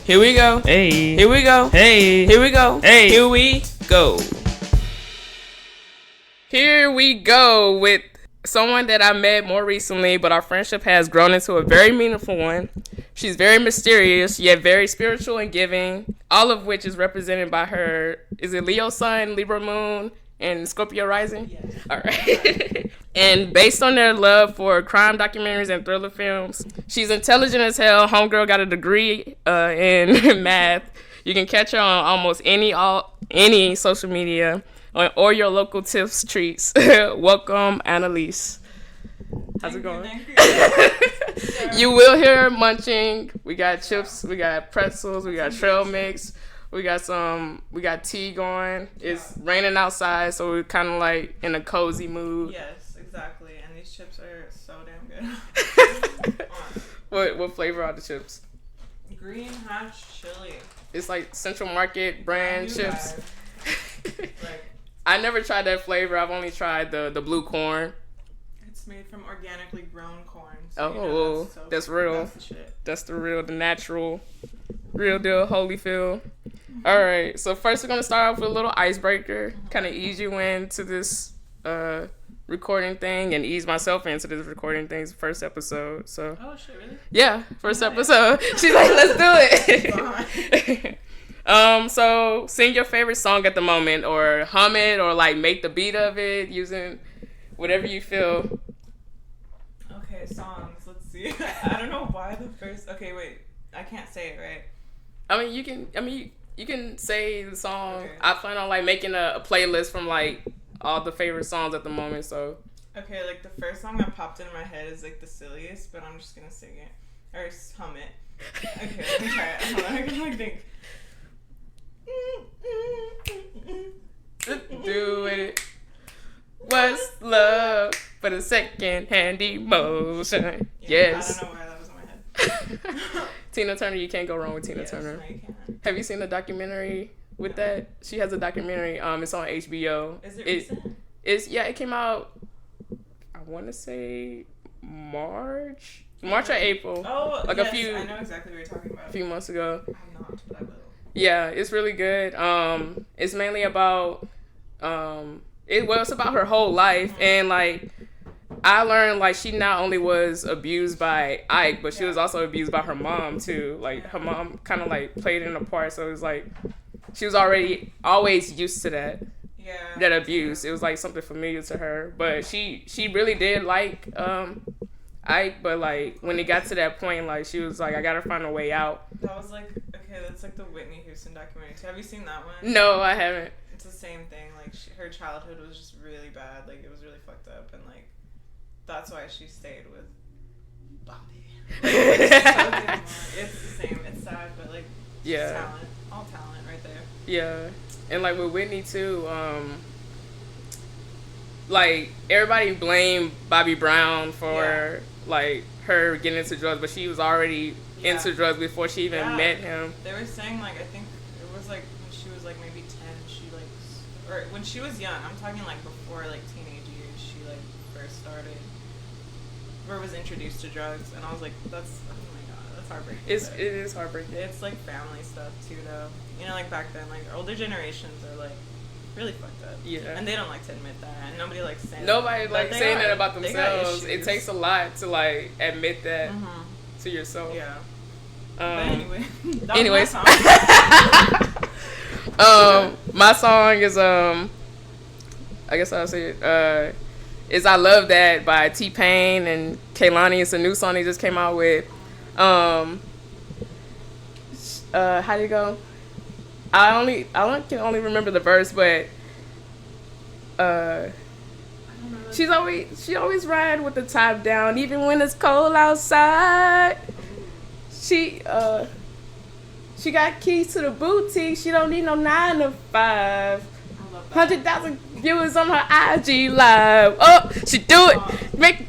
Here we go. Hey. Here we go. Hey. Here we go. Hey. Here we go. Here we go with someone that I met more recently, but our friendship has grown into a very meaningful one. She's very mysterious, yet very spiritual and giving, all of which is represented by her, is it Leo Sun, Libra Moon, and Scorpio Rising? Yes. All right. And based on their love for crime documentaries and thriller films, she's intelligent as hell. Homegirl got a degree in math. You can catch her on almost any social media or your local tips treats. Welcome, Annalise. How's it going? Thank you. You will hear her munching. We got chips, we got pretzels, we got trail mix, we got tea going. It's raining outside, so we're kind of like in a cozy mood. Yes, exactly. And these chips are so damn good. What flavor are the chips? Green hash chili. It's like Central Market brand chips. Like, I never tried that flavor. I've only tried the blue corn. it's made from organically grown corn. Oh, you know that's real. That's the shit. That's the natural, real deal Holyfield. All right, so first we're gonna start off with a little icebreaker, kind of ease you into this recording thing and ease myself into this recording thing's first episode. So Oh shit, really? yeah, first episode. She's like, let's do it. So sing your favorite song at the moment, or hum it, or like make the beat of it using whatever you feel. Okay, songs. Let's see. I don't know why the first. Okay, wait. I can't say it right. You can say the song. Okay. I plan on like making a playlist from like all the favorite songs at the moment. So Okay, like the first song that popped into my head is like the silliest, but I'm just gonna sing it or hum it. Okay, let me try it. Hold on, I can like think. do it. What's love but a second-hand emotion? Yeah, Yes. I don't know why that was in my head. Tina Turner, you can't go wrong with Tina Yes, Turner. no, you can. Have you seen the documentary with that? She has a documentary. It's on HBO. Is it recent? It came out. I want to say March or April. Oh, like yes, a few. I know exactly what you're talking about. A few months ago. I'm not, but I will. Yeah, it's really good. It's mainly about it's about her whole life, and like I learned like she not only was abused by Ike, but she was also abused by her mom too. Like her mom kind of like played in a part, so it was like she was always used to that abuse. It was like something familiar to her, but she really did like Ike, but like when it got to that point, like she was like, I gotta find a way out. That was like, okay, that's like the Whitney Houston documentary. Have you seen that one? No, I haven't. It's the same thing. Like her childhood was just really bad. Like it was really fucked up, and like that's why she stayed with Bobby. It's the same. It's sad, but like talent, all talent right there. Yeah, and like with Whitney too. Like everybody blamed Bobby Brown for like her getting into drugs, but she was already into drugs before she even met him. They were saying like I think it was like when she was like maybe 10, she like or when she was young. I'm talking like before like teenage years. She like first started or was introduced to drugs, and I was like, that's oh my god, that's heartbreaking. It is heartbreaking. It's like family stuff too, though. You know, like back then, like older generations are like really fucked up. Yeah. And they don't like to admit that, and nobody likes saying. Nobody that. like saying that about They got themselves. It issues. takes a lot to like admit that to yourself. Yeah. But anyway. That Anyways. was my song. My song is I guess I'll say it. Is I Love That by T-Pain and Kehlani. It's a new song he just came out with. How do you go? I can only remember the verse, but she always ride with the top down, even when it's cold outside. She got keys to the boutique. She don't need no 9 to 5. 100,000 viewers on her IG live. Oh, she do it. Make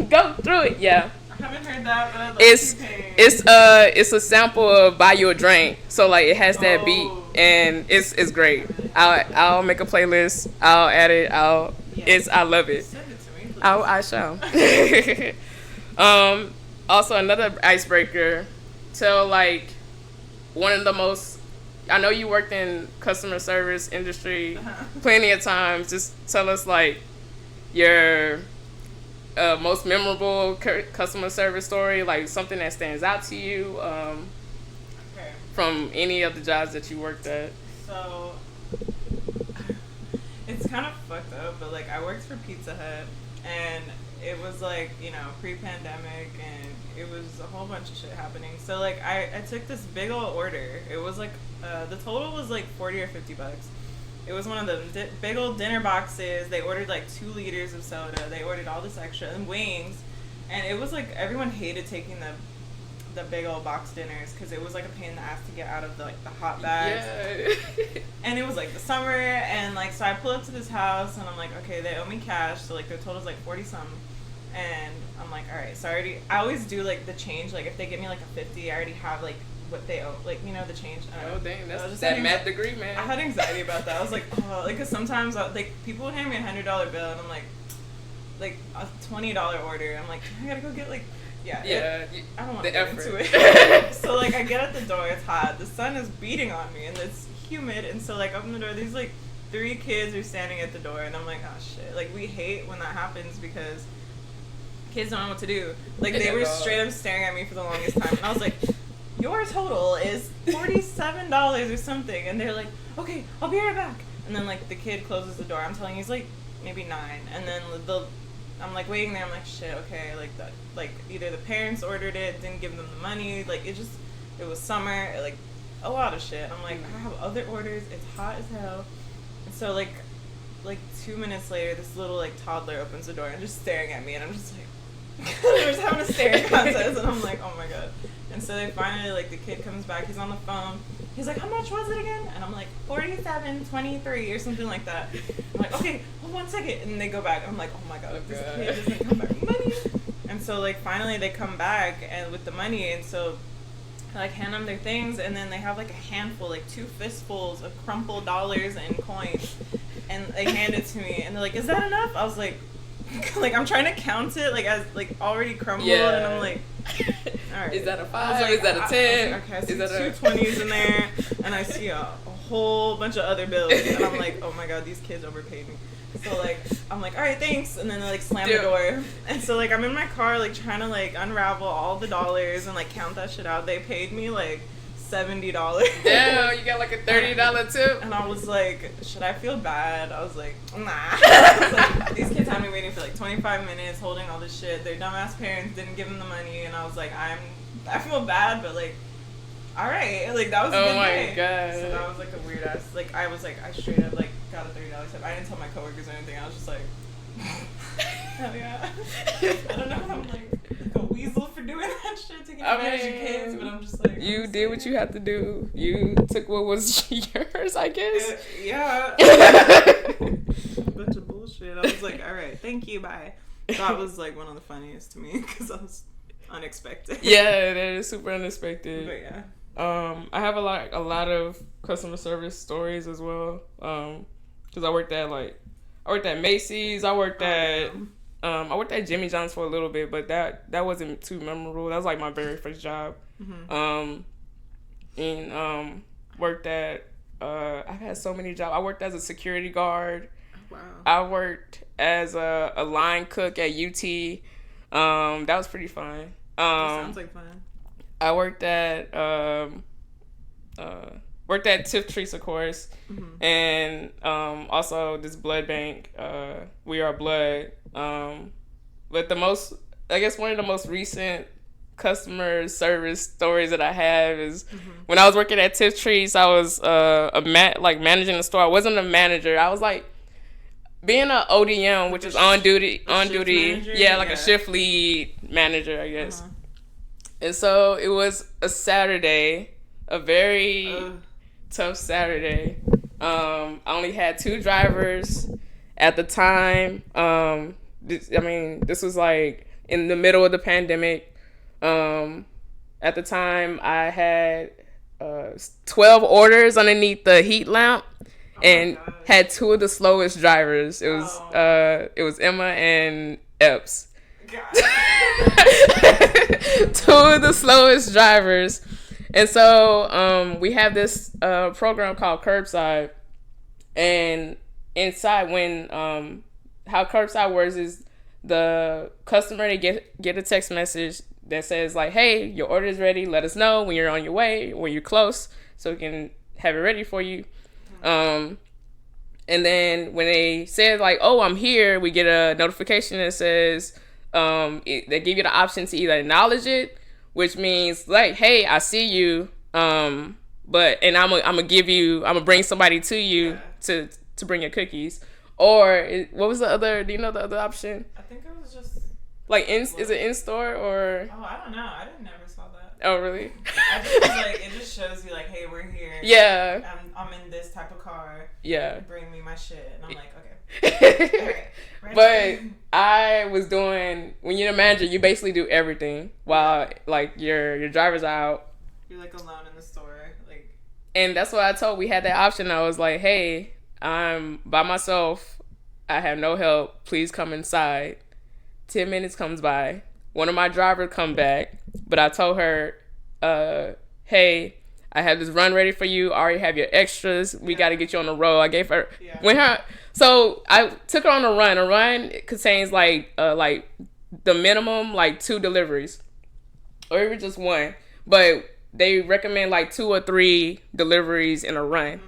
go through it. Yeah. I haven't heard that, but I love T-Pain. It's a sample of Buy You a Drink. So like it has that beat, and it's great. I'll make a playlist. I'll add it. I love it. Send it to me, please. I shall. Also another icebreaker. Tell like one of the most, I know you worked in customer service industry plenty of times. Just tell us like your most memorable customer service story, like something that stands out to you Okay. from any of the jobs that you worked at. So it's kind of fucked up, but like I worked for Pizza Hut, and it was like, you know, pre-pandemic, and it was a whole bunch of shit happening. So like I took this big old order. It was like the total was like 40 or 50 bucks. It was one of the big old dinner boxes. They ordered like 2 liters of soda. They ordered all this extra and wings, and it was like everyone hated taking the big old box dinners because it was like a pain in the ass to get out of the hot bags. Yeah. And it was like the summer, and like so I pull up to this house, and I'm like, okay, they owe me cash, so like their total's like 40 something, and I'm like, all right, so I always do like the change, like if they give me like a 50, I already have like what they owe, like, you know, the change. Oh dang, that's that math degree, man. I had anxiety about that. I was like, oh, like, cause sometimes like people would hand me $100 bill, and I'm like a $20 order. I'm like, I gotta go get like. Yeah, I don't want to get into it. So like I get at the door, it's hot, the sun is beating on me, and it's humid, and so like open the door, these like 3 kids are standing at the door, and I'm like, oh shit, like we hate when that happens because kids don't know what to do. Like they were straight up staring at me for the longest time, and I was like, your total is $47 or something, and they're like, okay, I'll be right back, and then like the kid closes the door. I'm telling you, he's like maybe 9, and then I'm like waiting there. I'm like, shit, okay, like that, like either the parents ordered it, didn't give them the money, like it was summer, like a lot of shit. I'm like, I have other orders. It's hot as hell, and so like 2 minutes later, this little like toddler opens the door and just staring at me, and I'm just like, we're just having a staring contest, and I'm like, oh my god. And so they finally, like, the kid comes back, he's on the phone, he's like, how much was it again? And I'm like, $47.23 or something like that. I'm like, okay, hold 1 second. And they go back, and I'm like, oh my god, this kid doesn't come back with money. And so like finally they come back and with the money, and so I like hand them their things, and then they have like a handful, like 2 fistfuls of crumpled dollars and coins, and they hand it to me, and they're like, is that enough? I was like I'm trying to count it like as like already crumbled, and I'm like, all right, is that a 5? like, is that a 10? Okay, I see 2 20s in there, and I see a whole bunch of other bills, and I'm like, oh my god, these kids overpaid me. So like I'm like, all right, thanks, and then they like slam the door, and so like I'm in my car like trying to like unravel all the dollars and like count that shit out. They paid me like $70. Damn, you got like a $30 tip. And I was like, should I feel bad? I was like, nah. I was like, these kids had me waiting for like 25 minutes holding all this shit. Their dumbass parents didn't give them the money, and I was like, I feel bad, but like, all right, like that was a good day. Oh my god. So that was like a weird ass. Like I was like, I straight up like got a $30 tip. I didn't tell my coworkers or anything. I was just like, hell yeah. I don't know. I'm like a weasel for doing that shit, taking advantage of kids, but I'm just like, you did what you had to do. You took what was yours, I guess. Yeah. Bunch of bullshit. I was like, all right, thank you, bye. That was like one of the funniest to me because I was unexpected. Yeah, that is super unexpected. But yeah. I have a lot of customer service stories as well. Cause I worked at Macy's. I worked at Jimmy John's for a little bit, but that wasn't too memorable. That was like my very first job. Mm-hmm. And worked at I've had so many jobs. I worked as a security guard. Wow. I worked as a line cook at UT. That was pretty fun. That sounds like fun. I worked at Tip Treats, of course, mm-hmm. and also this blood bank. We Are Blood. But one of the most recent customer service stories that I have is when I was working at Tip Treats. I was managing the store. I wasn't a manager. I was like being an ODM, which is on duty. Manager? Yeah, like a shift lead manager, I guess. Uh-huh. And so it was a Saturday, a very tough Saturday. I only had 2 drivers at the time. This was like in the middle of the pandemic. At the time, I had 12 orders underneath the heat lamp, and had 2 of the slowest drivers. It was Emma and Epps. 2 of the slowest drivers, And so we have this program called Curbside, and inside when how Curbside works is the customer, they get a text message that says like, hey, your order is ready, let us know when you're on your way, when you're close, so we can have it ready for you. And then when they say like, oh, I'm here, we get a notification that says they give you the option to either acknowledge it, which means like, hey, I see you, but and I'm gonna bring somebody to you to bring your cookies. Or what was the other? Do you know the other option? I think it was just like is it in store or? Oh, I don't know. I never saw that. Oh, really? I just was like, it just shows you like, hey, we're here. Yeah. I'm in this type of car. Yeah. Bring me my shit, and I'm like, okay. All right. But I was doing, when you're the manager, you basically do everything while like your drivers are out. You're like alone in the store, like. And that's what I told. We had that option. I was like, hey, I'm by myself. I have no help. Please come inside. 10 minutes comes by. One of my drivers come back, but I told her, hey, I have this run ready for you. I already have your extras. We got to get you on the road. I gave her so I took her on a run. A run contains like the minimum like 2 deliveries, or even just 1. But they recommend like 2 or 3 deliveries in a run. Mm-hmm.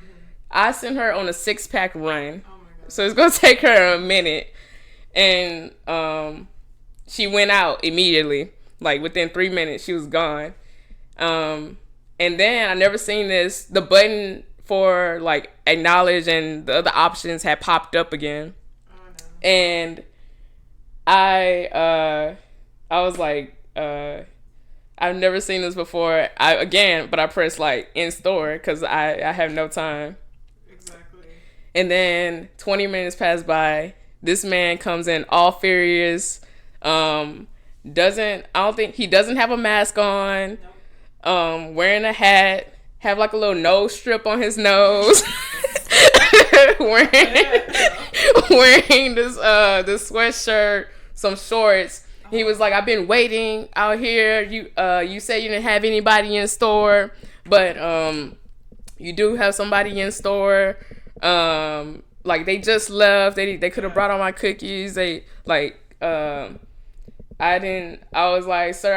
I sent her on a 6-pack run. Oh my God. So it's gonna take her a minute, and she went out immediately. Like within 3 minutes, she was gone. And then I never seen this. The button for like acknowledge and the other options had popped up again. Oh, no. And I was like, I've never seen this before. But I pressed like in store because I have no time. Exactly. And then 20 minutes pass by. This man comes in all furious. I don't think he doesn't have a mask on. Nope. Wearing a hat, have like a little nose strip on his nose. wearing this sweatshirt, some shorts. He was like, I've been waiting out here. You said you didn't have anybody in store, but you do have somebody in store. Like they just left. They could have brought all my cookies. They like I was like, sir,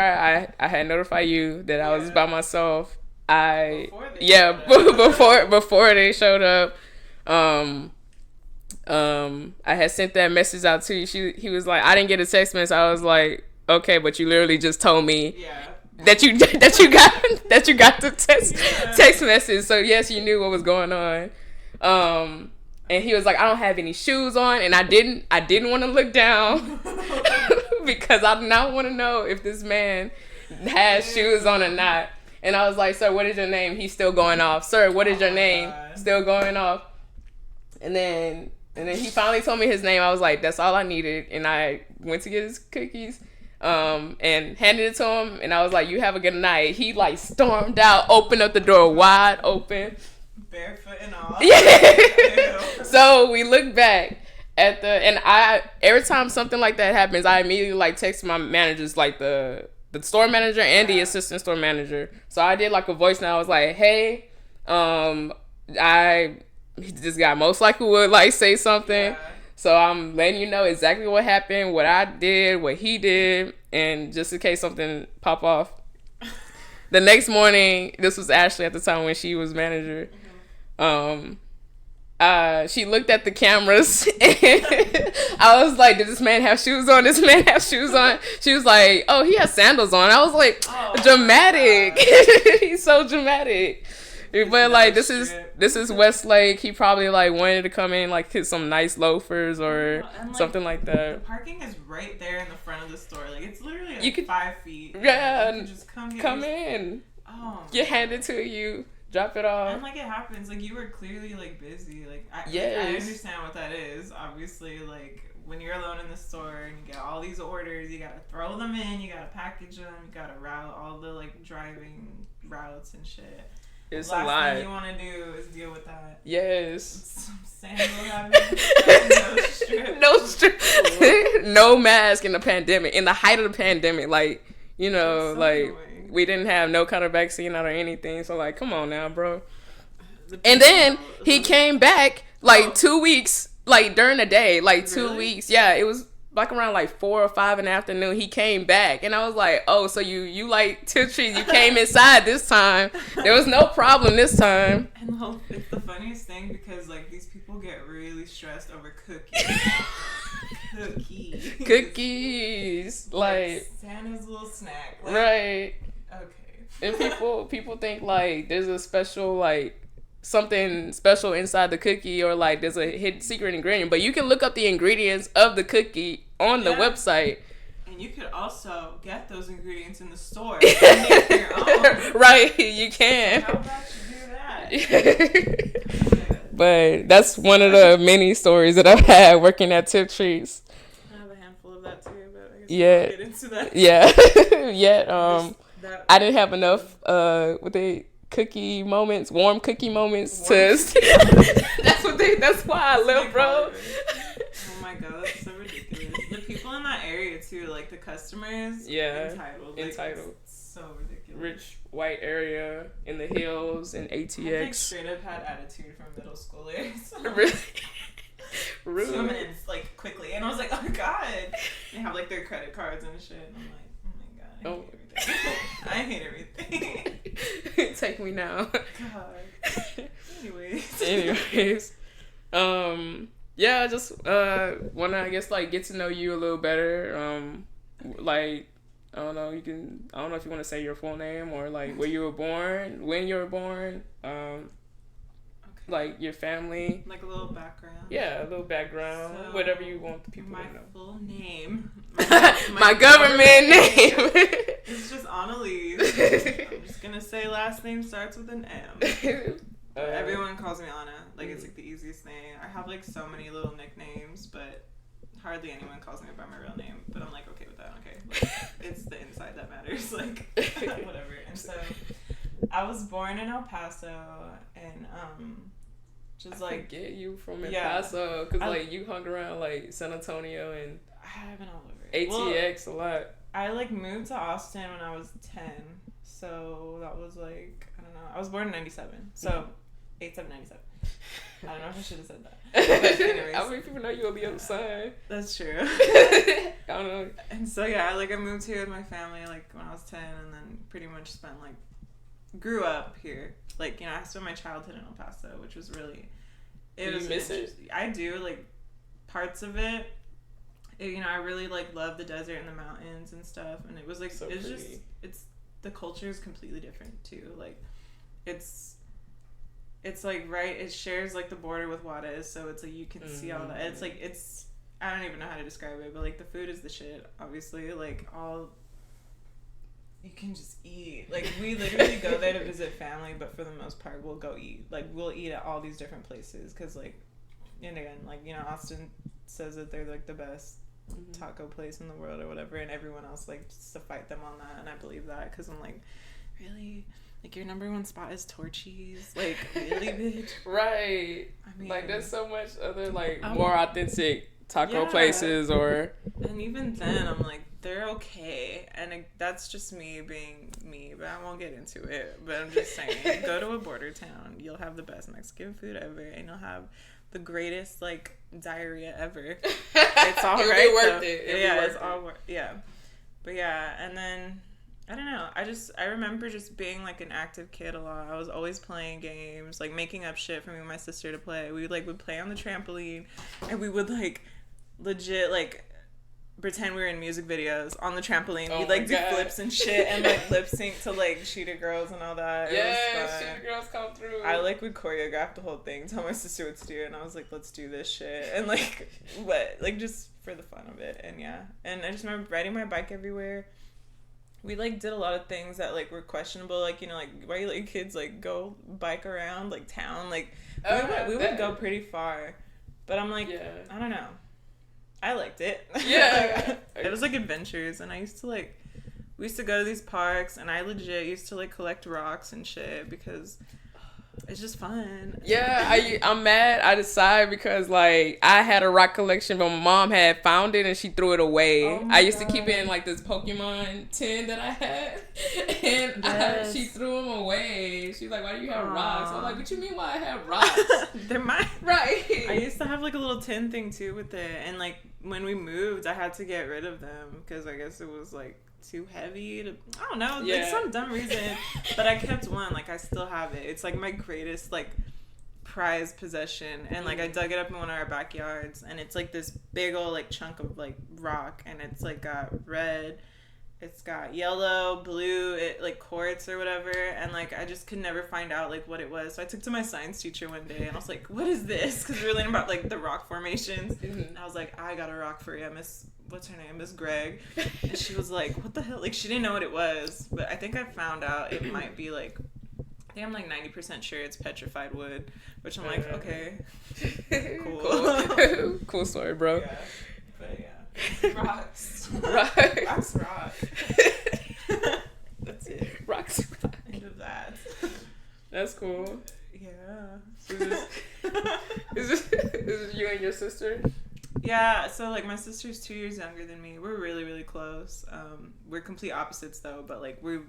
I had notified you that I was by myself. Before they showed up. I had sent that message out to you. He was like, I didn't get a text message. I was like, okay, but you literally just told me that you got the text message. So yes, you knew what was going on. And he was like, I don't have any shoes on, and I didn't want to look down because I did not want to know if this man has shoes on or not. And I was like, sir, what is your name? He's still going off. Sir, what is your name? God. Still going off. And then he finally told me his name. I was like, that's all I needed. And I went to get his cookies and handed it to him. And I was like, you have a good night. He like stormed out, opened up the door wide open. Barefoot and all. Yeah. So we look back at every time something like that happens, I immediately like text my managers, like the store manager and the assistant store manager. So I did like a voice now. I was like, hey, this guy most likely would like say something. Yeah. So I'm letting you know exactly what happened, what I did, what he did, and just in case something pop off. The next morning, this was Ashley at the time when she was manager. She looked at the cameras and I was like, did this man have shoes on? This man have shoes on? She was like, oh, he has sandals on. I was like, dramatic. He's so dramatic. But like this is Westlake. He probably like wanted to come in like hit some nice loafers or something like that. The parking is right there in the front of the store. Like it's literally like 5 feet. Yeah, you can just come in. Oh, get handed to you. Drop it off. And like it happens. Like you were clearly like busy. Like I understand what that is. Obviously, like when you're alone in the store and you get all these orders, you gotta throw them in. You gotta package them. You gotta route all the like driving routes and shit. It's a lot. Last thing you want to do is deal with that. Yes. Some sandal having no strip. No mask in the pandemic. In the height of the pandemic, like You know, That's so like annoying. we didn't have no kind of vaccine out or anything. So like, come on now, bro. And then he came back like 2 weeks, like during the day, like 2 Really? weeks. Yeah, it was like around like 4 or 5 in the afternoon. He came back, and I was like, oh, so you like Tiptree? You came inside this time. There was no problem this time. And it's the funniest thing because like these people get really stressed over cookies. Cookies, like Santa's little snack. Like, right. Okay. And people think like there's a special like something special inside the cookie, or like there's a hidden secret ingredient, but you can look up the ingredients of the cookie on the website. And you could also get those ingredients in the store and make your own. Right, you can. So how about you do that? But that's one of the many stories that I've had working at Tiptree's. I have a handful of that too, but I guess Yeah. we'll get into that. Yeah. Yet I didn't have enough cookie moments, warm cookie moments that's why I live, bro. Oh my god, that's so ridiculous. The people in that area too, like the customers, entitled. Like, so ridiculous. Rich white area in the hills and ATX. I think straight up had attitude from middle schoolers. Really? Rude. 2 minutes, like quickly, and I was like, oh god. They have like their credit cards and shit. And I'm like, oh my god, I hate everything. Take me now. God. Anyways. Yeah, I just wanna, I guess, like get to know you a little better. Like I don't know if you want to say your full name or like where you were born, when you were born, like your family. Like a little background. Yeah, a little background. So, whatever you want the people to know. My full name. My government name. It's just Annalise. I'm just gonna say last name starts with an M. Everyone calls me Anna. Like it's like the easiest thing. I have like so many little nicknames, but hardly anyone calls me by my real name. But I'm like okay with that. Okay, like, it's the inside that matters. Like whatever. And so I was born in El Paso, and just like get you from El Paso because like you hung around like San Antonio and I've been all over ATX a lot. I like moved to Austin when I was 10, so that was like I don't know. I was born in 97, so 8797. I don't know if I should have said that. But anyways, I mean, people know you'll be on the side. That's true. I don't know. And so yeah, like I moved here with my family like when I was 10, and then pretty much spent like grew up here. Like you know, I spent my childhood in El Paso, which was really. Do you miss it? I do like parts of it. You know, I really like love the desert and the mountains and stuff, and it was like so it's pretty. just the culture is completely different too. Like it's like right, it shares like the border with Juarez, so it's like you can see all that. It's like I don't even know how to describe it, but like the food is the shit. Obviously, like all you can just eat. Like we literally go there to visit family, but for the most part, we'll go eat. Like we'll eat at all these different places because like, and again, like you know, Austin says that they're like the best taco place in the world or whatever, and everyone else like just to fight them on that, and I believe that because I'm like, really, like your number one spot is Torchy's, like really, bitch, right? I mean, like there's so much other like more authentic taco places, and even then I'm like they're okay, and that's just me being me, but I won't get into it. But I'm just saying, go to a border town, you'll have the best Mexican food ever, and you'll have the greatest like diarrhea ever. It's all right. It'll be worth it. It's all but yeah, and then I don't know. I remember just being like an active kid a lot. I was always playing games, like making up shit for me and my sister to play. We would play on the trampoline, and we would like legit like pretend we were in music videos on the trampoline. We'd like do flips and shit and like lip sync to like Cheetah Girls and all that. Yeah, Cheetah Girls come through. I like would choreograph the whole thing, tell my sister what to do, and I was like, let's do this shit. And like, what? Like just for the fun of it. And yeah. And I just remember riding my bike everywhere. We like did a lot of things that like were questionable, like you know, like why you let your kids like go bike around like town, like we would go pretty far, but I'm like I don't know, I liked it. Yeah, it was like adventures, and I used to like we used to go to these parks, and I legit used to like collect rocks and shit because It's just fun. Yeah, I'm mad. I decided because like I had a rock collection, but my mom had found it and she threw it away. Oh I used God. to keep it in like this Pokemon tin that I had, and she threw them away. She's like, "Why do you have rocks?" I'm like, "What you mean? Why I have rocks? They're mine." Right. I used to have like a little tin thing too with it, and like when we moved, I had to get rid of them because I guess it was like too heavy to, I don't know, like some dumb reason. But I kept one, like I still have it. It's like my greatest like prized possession, and like I dug it up in one of our backyards, and it's like this big old like chunk of like rock, and it's like got red, it's got yellow, blue, it like quartz or whatever, and like I just could never find out like what it was. So I took it to my science teacher one day, and I was like, "What is this?" Because we were learning about like the rock formations, and I was like, "I got a rock for you, Miss." What's her name? Miss Greg. And she was like, "What the hell?" Like she didn't know what it was, but I think I found out it might be like, I think I'm like 90% sure it's petrified wood, which I'm like, okay, cool. Cool story, bro. Yeah, but yeah, rocks. Right. Rocks rock. That's it. Rocks rock. End of that. That's cool. Yeah. So is this you and your sister? Yeah, so like my sister's 2 years younger than me. We're really, really close. We're complete opposites though, but like we're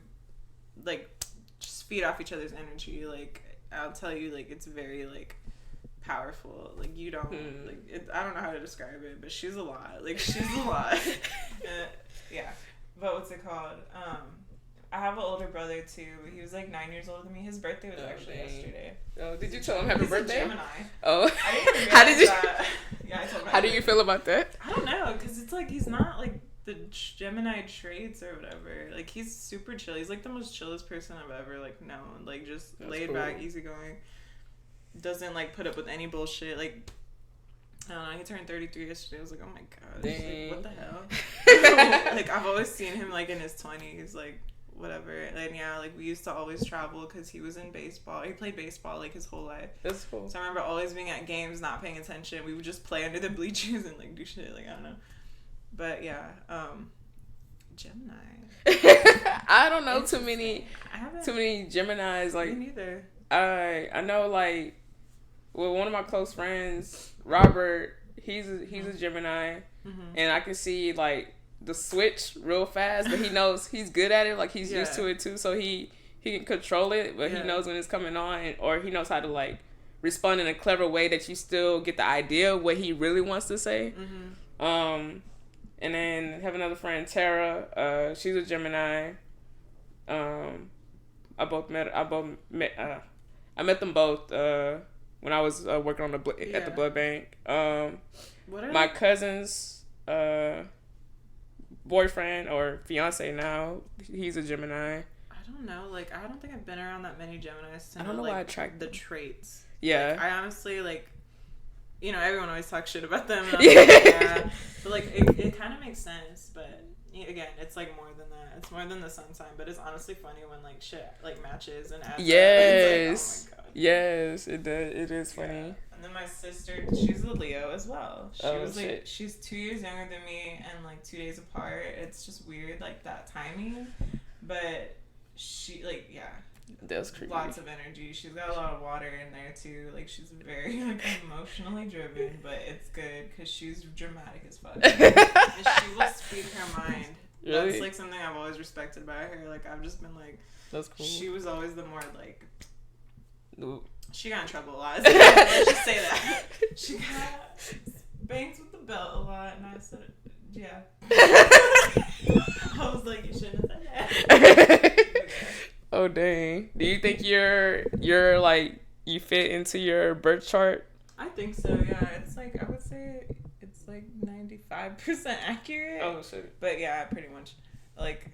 like just feed off each other's energy. Like I'll tell you, like it's very like powerful. Like you don't like I don't know how to describe it, but she's a lot. Like she's a lot. Yeah. But what's it called? I have an older brother too. He was like 9 years older than me. His birthday was actually yesterday. Oh, did you tell him happy birthday? He's a Gemini. Oh, I didn't realize how did you? That. Yeah, I told him. How do you feel about that? I don't know, cause it's like he's not like the Gemini traits or whatever. Like he's super chill. He's like the most chillest person I've ever like known. Like just laid back, easygoing. Doesn't like put up with any bullshit. Like I don't know. He turned 33 yesterday. I was like, oh my god, like, what the hell? Like I've always seen him like in his 20s, like whatever. And yeah, like we used to always travel because he was in baseball. He played baseball like his whole life. That's cool. So I remember always being at games, not paying attention. We would just play under the bleachers and like do shit. Like I don't know. But yeah, Gemini. I don't know too many Geminis. Like me neither. I know like well one of my close friends, Robert. He's a Gemini, and I can see like the switch real fast, but he knows he's good at it. Like he's used to it too, so he can control it, but he knows when it's coming on, or he knows how to like respond in a clever way that you still get the idea of what he really wants to say. And then have another friend, Tara. She's a Gemini. I met them both when I was working on at the blood bank. My cousin's boyfriend or fiance now, he's a Gemini. I don't know. Like I don't think I've been around that many Geminis. I don't know why I attract the traits. Yeah. Like, I honestly like. You know, everyone always talks shit about them. And I'm like, yeah. But, like, it kind of makes sense. But, again, it's, like, more than that. It's more than the sun sign. But it's honestly funny when, like, shit, like, matches and adds yes. Up. Like, oh, my God. Yes, it does. It is funny. Yeah. And then my sister, she's a Leo as well. She's 2 years younger than me and, like, 2 days apart. It's just weird, like, that timing. But she, like, yeah. That's creepy. Lots of energy. She's got a lot of water in there too. Like she's very like emotionally driven, but it's good because she's dramatic as fuck. And she will speak her mind. Really? That's like something I've always respected about her. Like I've just been like, that's cool. She was always the more like. Ooh. She got in trouble a lot. Let's just say that she got spanked with the belt a lot, and I said, yeah. I was like, you shouldn't have said that. Oh dang! Do you think you're like you fit into your birth chart? I think so. Yeah, it's like I would say it's like 95% accurate. Oh shit! But yeah, pretty much. Like,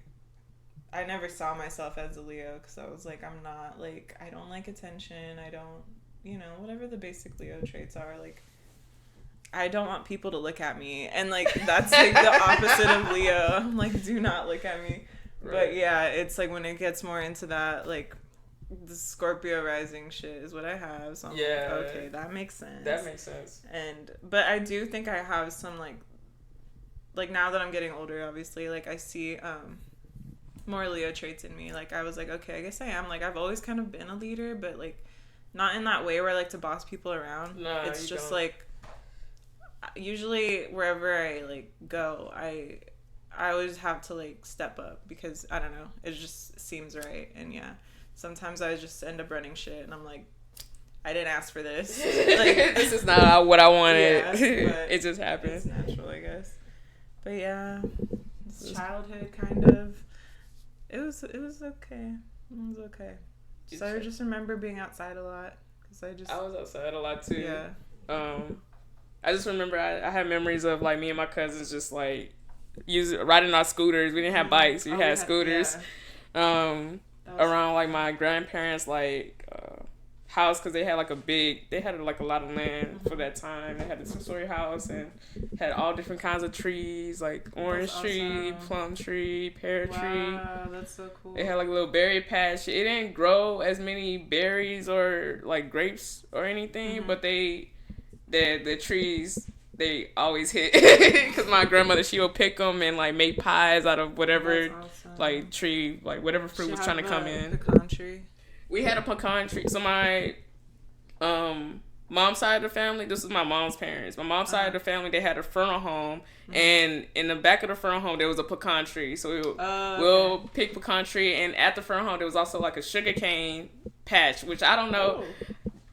I never saw myself as a Leo because I was like, I'm not like I don't like attention. I don't, whatever the basic Leo traits are. Like, I don't want people to look at me, and like that's like the opposite of Leo. I'm like, do not look at me. Right. But yeah, it's like when it gets more into that, like the Scorpio rising shit is what I have. So I'm like, okay, that makes sense. That makes sense. But I do think I have some like now that I'm getting older, obviously, like I see more Leo traits in me. Like I was like, okay, I guess I am. Like I've always kind of been a leader, but like Not in that way where I like to boss people around. No, it's you just don't. like usually wherever I like go, I always have to like step up because I don't know, it just seems right. And yeah, sometimes I just end up running shit and I'm like, I didn't ask for this. Like, this is not what I wanted. Yeah, it just happened. It's natural, I guess. But yeah, it's childhood kind of. It was okay. It was okay. So I just remember being outside a lot because I was outside a lot too. Yeah. I just remember I had memories of like me and my cousins just like riding our scooters. We didn't have bikes. We had scooters. Yeah. Around like my grandparents like house because they had like a lot of land for that time. They had a 2-story house and had all different kinds of trees like orange tree, plum tree, pear tree. Wow, that's so cool. They had like a little berry patch. It didn't grow as many berries or like grapes or anything, but the trees they always hit because my grandmother she would pick them and like make pies out of whatever like tree like whatever fruit was trying to come in. Pecan tree. We had a pecan tree. So my mom's side of the family, this is my mom's parents. My mom's side of the family, they had a funeral home, and in the back of the funeral home there was a pecan tree. So we'll pick pecan tree, and at the funeral home there was also like a sugarcane patch, which I don't know.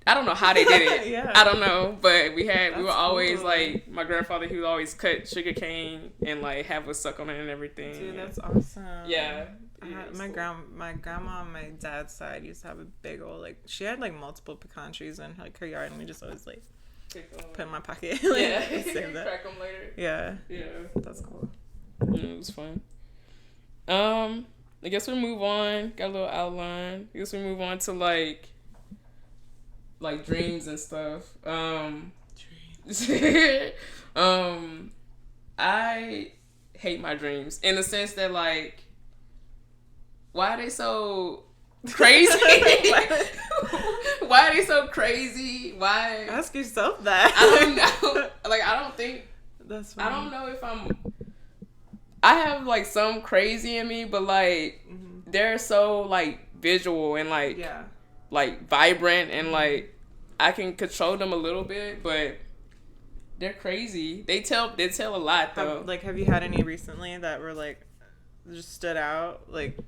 I don't know how they did it. Yeah. I don't know, but we were always cool. Like my grandfather. He would always cut sugar cane and like have us suck on it and everything. Dude, that's awesome. Yeah. My grandma on my dad's side used to have a big old like she had like multiple pecan trees in like her yard, and we just always like put in my pocket. Like, yeah. Save that. Crack them later. Yeah. Yeah. That's cool. Yeah, it was fun. I guess we move on. Got a little outline. I guess we move on to like dreams and stuff. Dreams. I hate my dreams in the sense that like, why are they so crazy? Why are they so crazy? Why? Ask yourself that. I don't know. Like I don't think. That's funny. I don't know if I have like some crazy in me, but like they're so like visual and like like vibrant and like I can control them a little bit, but they're crazy. They tell a lot though. Have you had any recently that were like just stood out? Like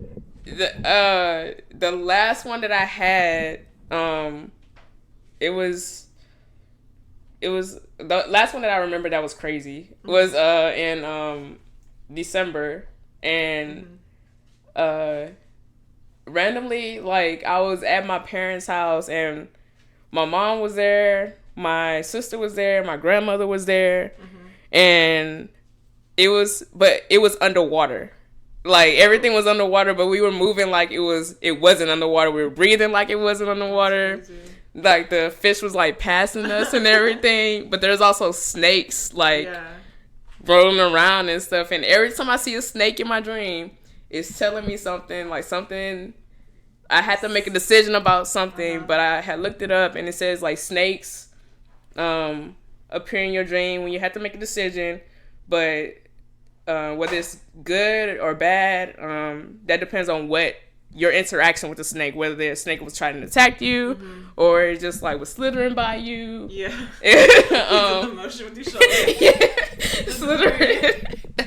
the last one that I had, it was the last one that I remember that was crazy was in December, and randomly like I was at my parents' house and my mom was there, my sister was there, my grandmother was there, and it was underwater. Like everything was underwater, but we were moving like it wasn't underwater. We were breathing like it wasn't underwater. Like the fish was like passing us and everything, but there's also snakes like rolling around and stuff. And every time I see a snake in my dream, it's telling me something. I had to make a decision about something, but I had looked it up and it says like snakes appear in your dream when you have to make a decision, but whether it's good or bad, that depends on what your interaction with the snake, whether the snake was trying to attack you or it just like was slithering by you. Yeah. The motion with your shoulder. Yeah. Slithering.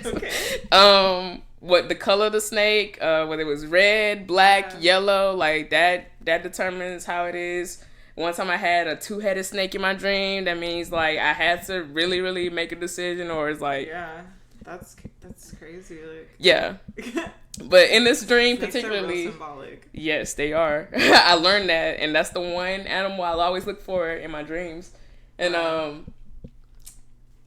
Okay. What the color of the snake, whether it was red, black, yellow, like that determines how it is. One time I had a 2-headed snake in my dream. That means like I had to really, really make a decision, or it's like that's crazy. Like yeah. But in this dream snakes particularly, are real symbolic. Yes, they are. I learned that, and that's the one animal I'll always look for in my dreams. And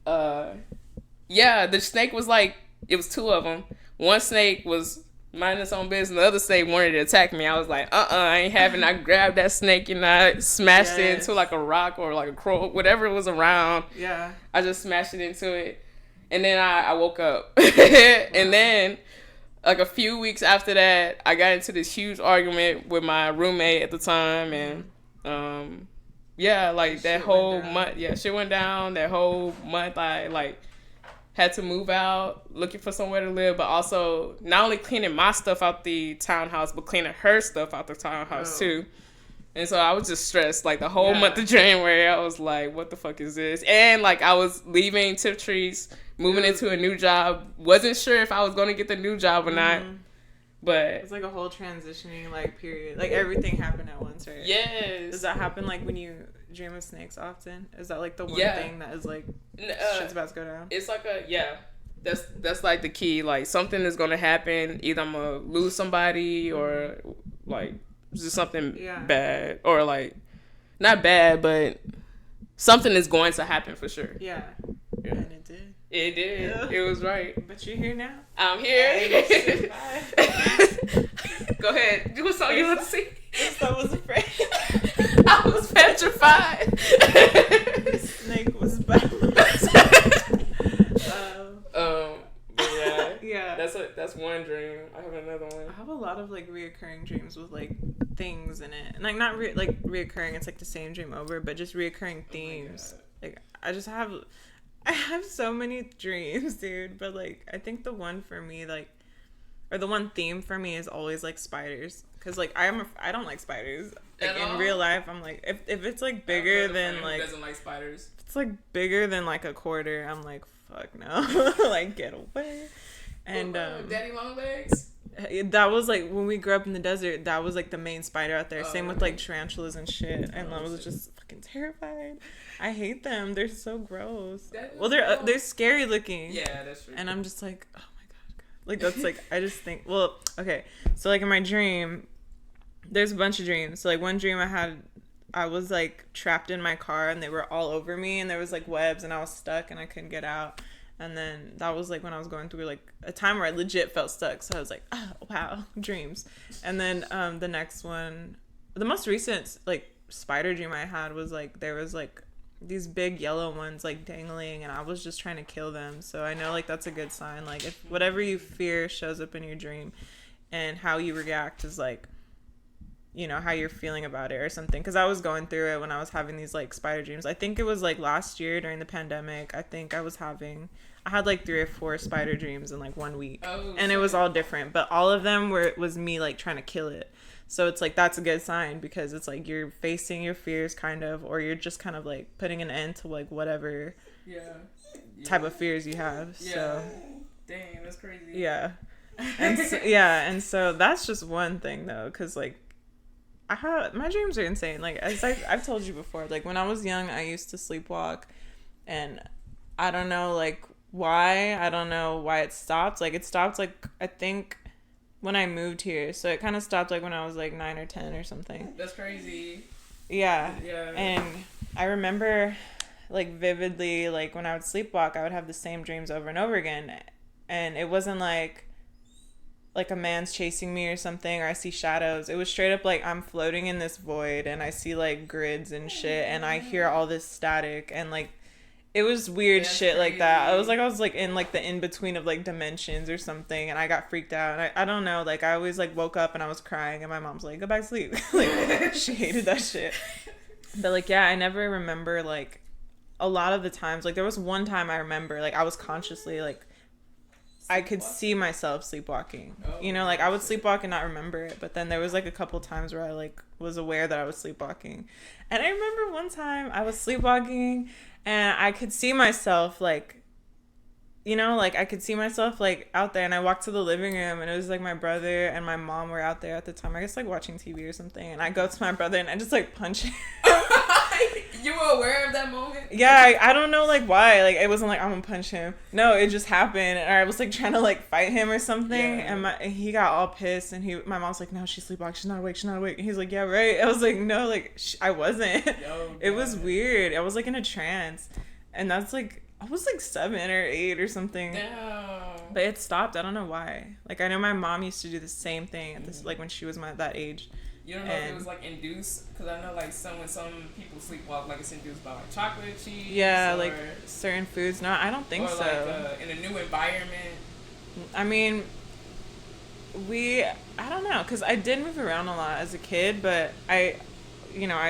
the snake was like, it was 2 of them. One snake was minding its own business. The other snake wanted to attack me. I was like, I ain't having. I grabbed that snake and I smashed it into like a rock or like a crow, whatever was around. Yeah. I just smashed it into it, and then I woke up, and then like a few weeks after that, I got into this huge argument with my roommate at the time, and like that whole month, shit went down. That whole month, I like had to move out, looking for somewhere to live, but also not only cleaning my stuff out the townhouse, but cleaning her stuff out the townhouse too. And so I was just stressed like the whole Yeah. month of January. I was like, what the fuck is this? And like I was leaving Tiptree's, moving into a new job. Wasn't sure if I was going to get the new job or not. But it's like a whole transitioning like period. Like everything happened at once, right? yes. Does that happen like when you dream of snakes often? Is that like the one thing that is like shit's about to go down? It's like that's like the key. Like something is gonna happen. Either I'm gonna lose somebody or like just something bad or like not bad, but something is going to happen for sure. Yeah. And it did. It did. Yeah. It was right. But you're here now. I'm here. Go ahead. Do a song you want to see. I was afraid. I was petrified. The snake was bad. But yeah. That's one dream. I have another one. I have a lot of like reoccurring dreams with like things in it, and like not like reoccurring. It's like the same dream over, but just reoccurring themes. Like I have so many dreams, dude. But like I think the one for me, like, or the one theme for me is always like spiders, because like I don't like spiders. Like in real life, I'm like if it's like bigger than like doesn't like spiders. If it's like bigger than like a quarter, I'm like fuck no, like get away. And Daddy Longlegs. That was like when we grew up in the desert. That was like the main spider out there. Same with like tarantulas and shit. And I was just fucking terrified. I hate them. They're so gross. Well, they're scary looking. Yeah, that's true. And I'm just like, oh my god. Like that's like I just think. Well, okay. So like in my dream, there's a bunch of dreams. So like one dream I had, I was like trapped in my car and they were all over me and there was like webs and I was stuck and I couldn't get out. And then that was like when I was going through like a time where I legit felt stuck. So I was like, oh, wow, dreams. And then the next one, the most recent like spider dream I had was like there was like these big yellow ones like dangling and I was just trying to kill them. So I know like that's a good sign. Like if whatever you fear shows up in your dream and how you react is like, you know, how you're feeling about it or something. Because I was going through it when I was having these like spider dreams. I think it was like last year during the pandemic. I think I had like 3 or 4 spider dreams in like 1 week. And it was all different, but all of them was me like trying to kill it. So it's like that's a good sign because it's like you're facing your fears kind of, or you're just kind of like putting an end to like whatever type of fears you have. So dang, that's crazy. Yeah. And so that's just one thing though, because like my dreams are insane. Like as I've told you before, like when I was young I used to sleepwalk and I don't know like why. I don't know why it stopped. Like it stopped like I think when I moved here. So it kind of stopped like when I was like 9 or 10 or something. That's crazy. Yeah. And I remember like vividly like when I would sleepwalk I would have the same dreams over and over again. And it wasn't like a man's chasing me or something, or I see shadows. It was straight up like I'm floating in this void and I see like grids and shit and I hear all this static and like it was weird shit like that. I was like in like the in between of like dimensions or something and I got freaked out and I don't know, like I always like woke up and I was crying and my mom's like go back to sleep. Like she hated that shit. But like yeah, I never remember like a lot of the times. Like there was one time I remember like I was consciously like I could see myself sleepwalking. You know, like I would sleepwalk and not remember it, but then there was like a couple times where I like was aware that I was sleepwalking. And I remember one time I was sleepwalking and I could see myself like, you know, like I could see myself like out there and I walked to the living room and it was like my brother and my mom were out there at the time. I guess like watching TV or something, and I go to my brother and I just like punch him. You were aware of that moment? Yeah, I don't know like why. Like it wasn't like I'm gonna punch him. No, it just happened, and I was like trying to like fight him or something, and he got all pissed, and my mom's like, "No, she's sleepwalking. She's not awake. She's not awake." And he's like, "Yeah, right." I was like, "No, like I wasn't." It was weird. I was like in a trance, and that's like I was like 7 or 8 or something. Damn. But it stopped. I don't know why. Like I know my mom used to do the same thing at this like when she was that age. You don't know if it was like induced, because I know like when some people sleepwalk, like it's induced by like chocolate cheese. Yeah, like certain foods. No, I don't think so. Like in a new environment. I mean, I don't know, because I did move around a lot as a kid, but I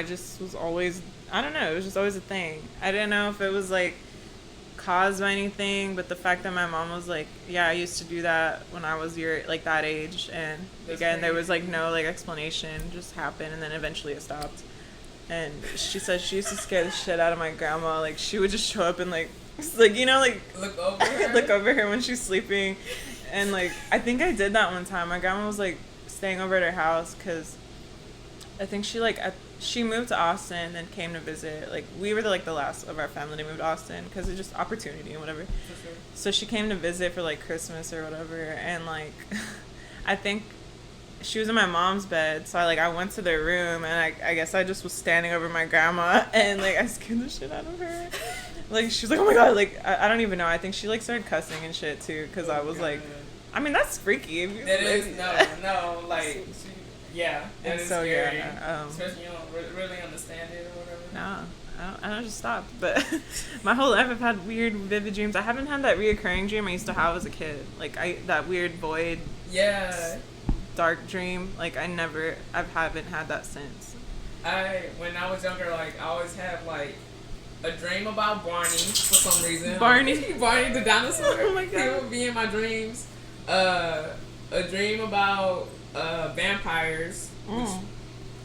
just was always, I don't know, it was just always a thing. I didn't know if it was like caused by anything, but the fact that my mom was like, yeah, I used to do that when I was like that age, and That's again, there crazy. was like no like explanation, just happened, and then eventually it stopped. And she said she used to scare the shit out of my grandma. Like, she would just show up and like you know, like Look over her. look over her when she's sleeping. And like, I think I did that one time. My grandma was like staying over at her house because I think she moved to Austin and came to visit. Like, we were like the last of our family to move to Austin because it's just opportunity and whatever. For sure. So she came to visit for like Christmas or whatever, and like I think she was in my mom's bed, so I went to their room, and I guess I just was standing over my grandma, and like I scared the shit out of her. Like, she was like, oh my god, like I don't even know. I think she like started cussing and shit too, because I was like, I mean, that's freaky. That is like, yeah, that And is so scary. yeah, Especially you don't really understand it or whatever. no. I don't just stopped, but my whole life I've had weird, vivid dreams. I haven't had that reoccurring dream I used to have as a kid. Like, that weird void, Yeah. dark dream. Like, I haven't had that since. When I was younger, like, I always had like a dream about Barney for some reason. Barney? Barney the dinosaur. Oh my God. He would be in my dreams. A dream about vampires. Which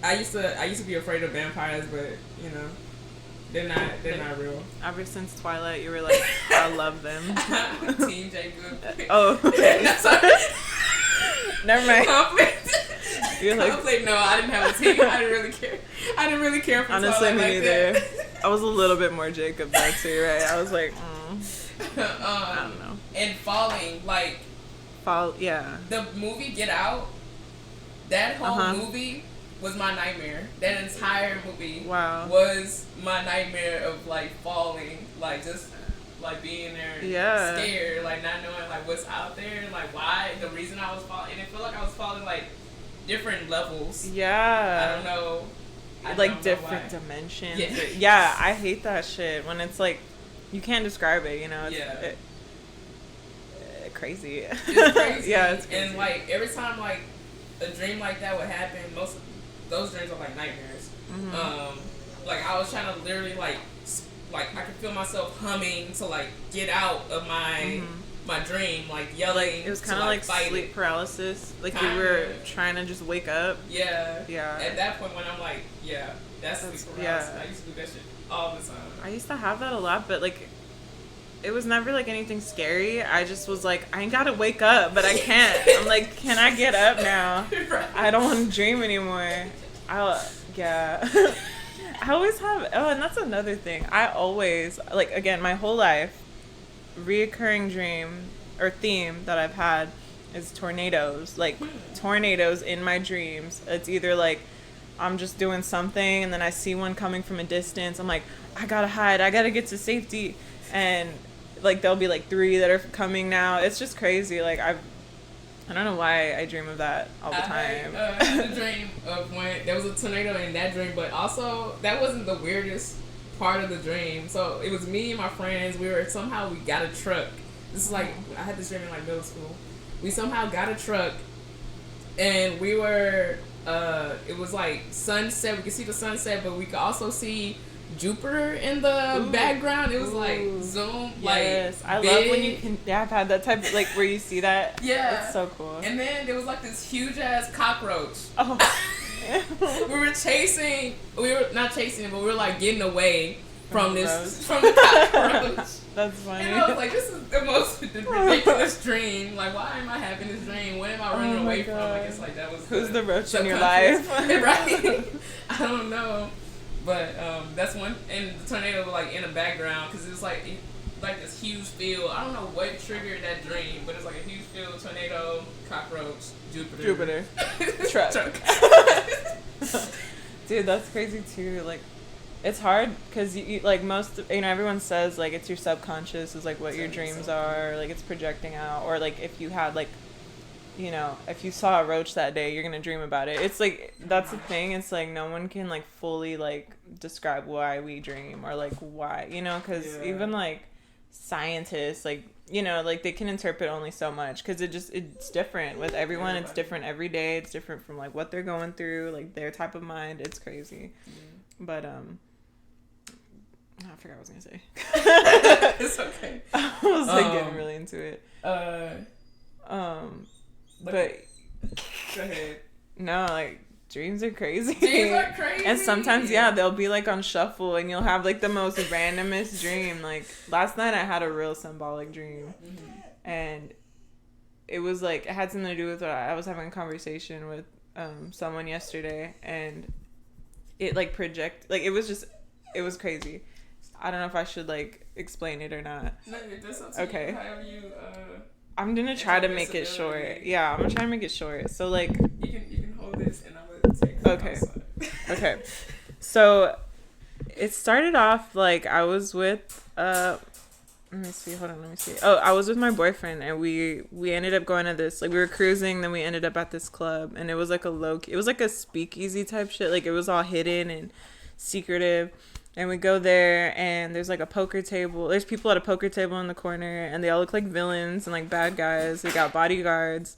I used to be afraid of vampires, but you know, they're not real. Ever since Twilight, you were like, I love them. Team J Good. Oh, okay. No, sorry. Never mind. Conflict. You're like, Conflict. No, I didn't have a team. I didn't really care for honestly, Twilight me like neither. that. I was a little bit more Jacob though too, right? I was like, I don't know. And Falling, like Yeah. the movie Get Out, that whole Uh-huh. movie was my nightmare. That entire movie Wow. was my nightmare of like falling, like just like being there, Yeah. scared, like not knowing like what's out there, like why the reason I was falling, and it felt like I was falling like different levels. Yeah. I don't know. I Like don't know different why. dimensions. Yeah. Yeah, I hate that shit when it's like you can't describe it. You know, it's Yeah. crazy. It's crazy. Yeah, it's crazy. And like every time like a dream like that would happen, most of those dreams are like nightmares. Like I was trying to literally like I could feel myself humming to like get out of my my dream, like yelling. It was kind to, of like fight sleep it. paralysis. Like Kinda. you were trying to just wake up. Yeah. Yeah. At that point when I'm like, yeah, that's sleep paralysis. yeah. I used to do that shit all the time. I used to have that a lot, but like it was never like anything scary. I just was like, I ain't gotta wake up, but I can't. I'm like, can I get up now? Right. I don't want to dream anymore. Yeah. I always have, and that's another thing. I always, like, again, my whole life, reoccurring dream or theme that I've had is tornadoes. Like, tornadoes in my dreams. It's either like I'm just doing something and then I see one coming from a distance. I'm like, I gotta hide. I gotta get to safety. And like there'll be like 3 that are coming now. It's just crazy. Like I don't know why I dream of that all the time. I had a dream of when there was a tornado in that dream, but also that wasn't the weirdest part of the dream. So it was me and my friends. We got a truck. This is like, I had this dream in like middle school. We somehow got a truck and we were, it was like sunset. We could see the sunset, but we could also see Jupiter in the background. It was like zoom, yes, like I big. love when you can. Yeah, I've had that type of like where you see that. Yeah, it's so cool. And then there was like this huge ass cockroach. Oh, we were not chasing it, but we were like getting away from the cockroach. That's funny. And I was like, this is the most ridiculous dream. Like, why am I having this dream? What am I running away from? I guess like that was. Who's the roach in your life? Right? I don't know. But that's one, and the tornado was like in the background because it was like this huge field. I don't know what triggered that dream, but it's like a huge field, tornado, cockroach, Jupiter. Truck. Dude, that's crazy too. Like, it's hard because you like everyone says like it's your subconscious is like what your dreams are, like it's projecting out, or like if you had like, if you saw a roach that day, you're gonna dream about it. It's like that's the thing. It's like no one can like fully like describe why we dream or like why, because even like scientists like like they can interpret only so much because it's different with everyone. It's different every day. It's different from like what they're going through, like their type of mind. It's crazy. But I forgot what I was gonna say. It's okay. I was like getting really into it. But go ahead. No, like dreams are crazy. Dreams are crazy. And sometimes, yeah, they'll be like on shuffle, and you'll have like the most randomest dream. Like last night, I had a real symbolic dream, and it was like it had something to do with I was having a conversation with someone yesterday, and it like it was crazy. I don't know if I should like explain it or not. No, that's up to okay. You. However you. I'm gonna try to make it short. Yeah, I'm gonna try to make it short. So like. You can hold this, and I'm gonna take it outside. Okay. So it started off like I was with let me see. Oh, I was with my boyfriend, and we ended up going to this, like, we were cruising, then we ended up at this club, and it was like it was like a speakeasy type shit. Like, it was all hidden and secretive. And we go there, and there's like a poker table. There's people at a poker table in the corner, and they all look like villains and like bad guys. They got bodyguards.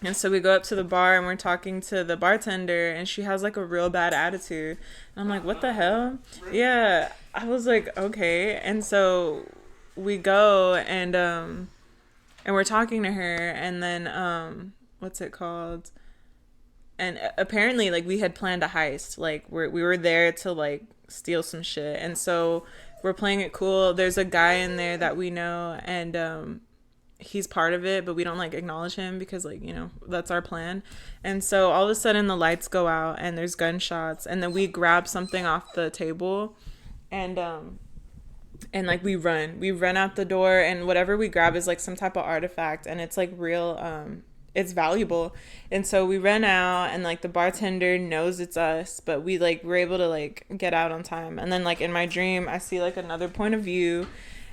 And so we go up to the bar, and we're talking to the bartender, and she has like a real bad attitude. And I'm like, what the hell? Yeah. I was like, okay. And so we go, and we're talking to her, and then what's it called? And apparently, like, we had planned a heist. Like, we were there to like steal some shit, and so we're playing it cool. There's a guy in there that we know, and he's part of it, but we don't like acknowledge him because, like, you know, that's our plan. And so all of a sudden the lights go out, and there's gunshots, and then we grab something off the table, and like we run out the door, and whatever we grab is like some type of artifact, and it's like real it's valuable. And so we ran out, and like the bartender knows it's us, but we like were able to like get out on time. And then like in my dream, I see like another point of view,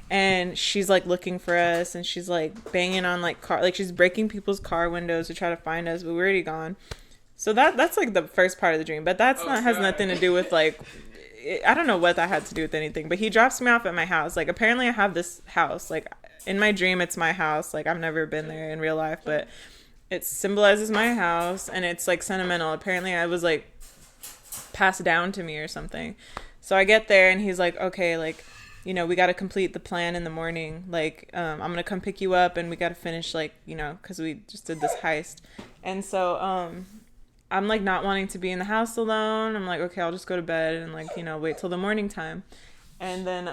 and she's like looking for us, and she's like banging on like she's breaking people's car windows to try to find us, but we're already gone. So that's like the first part of the dream, but has nothing to do with like I don't know what that had to do with anything. But he drops me off at my house. Like, apparently I have this house, like in my dream it's my house. Like, I've never been there in real life, but it symbolizes my house, and it's like sentimental. Apparently I was like passed down to me or something. So I get there, and he's like, okay, like, you know, we got to complete the plan in the morning. Like, I'm going to come pick you up, and we got to finish, like, you know, because we just did this heist. And so I'm like not wanting to be in the house alone. I'm like, okay, I'll just go to bed and like, you know, wait till the morning time. And then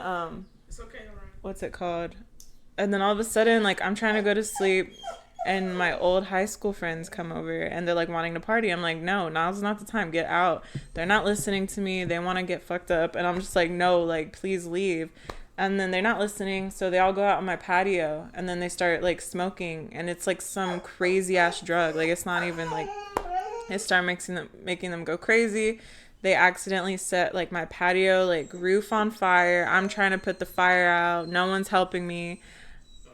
it's okay, right? What's it called? And then all of a sudden, like, I'm trying to go to sleep, and my old high school friends come over, and they're like wanting to party. I'm like, no, now's not the time. Get out. They're not listening to me. They want to get fucked up. And I'm just like, no, like, please leave. And then they're not listening. So they all go out on my patio, and then they start like smoking, and it's like some crazy ass drug. Like, it's not even like, it started making them go crazy. They accidentally set like my patio like roof on fire. I'm trying to put the fire out. No one's helping me.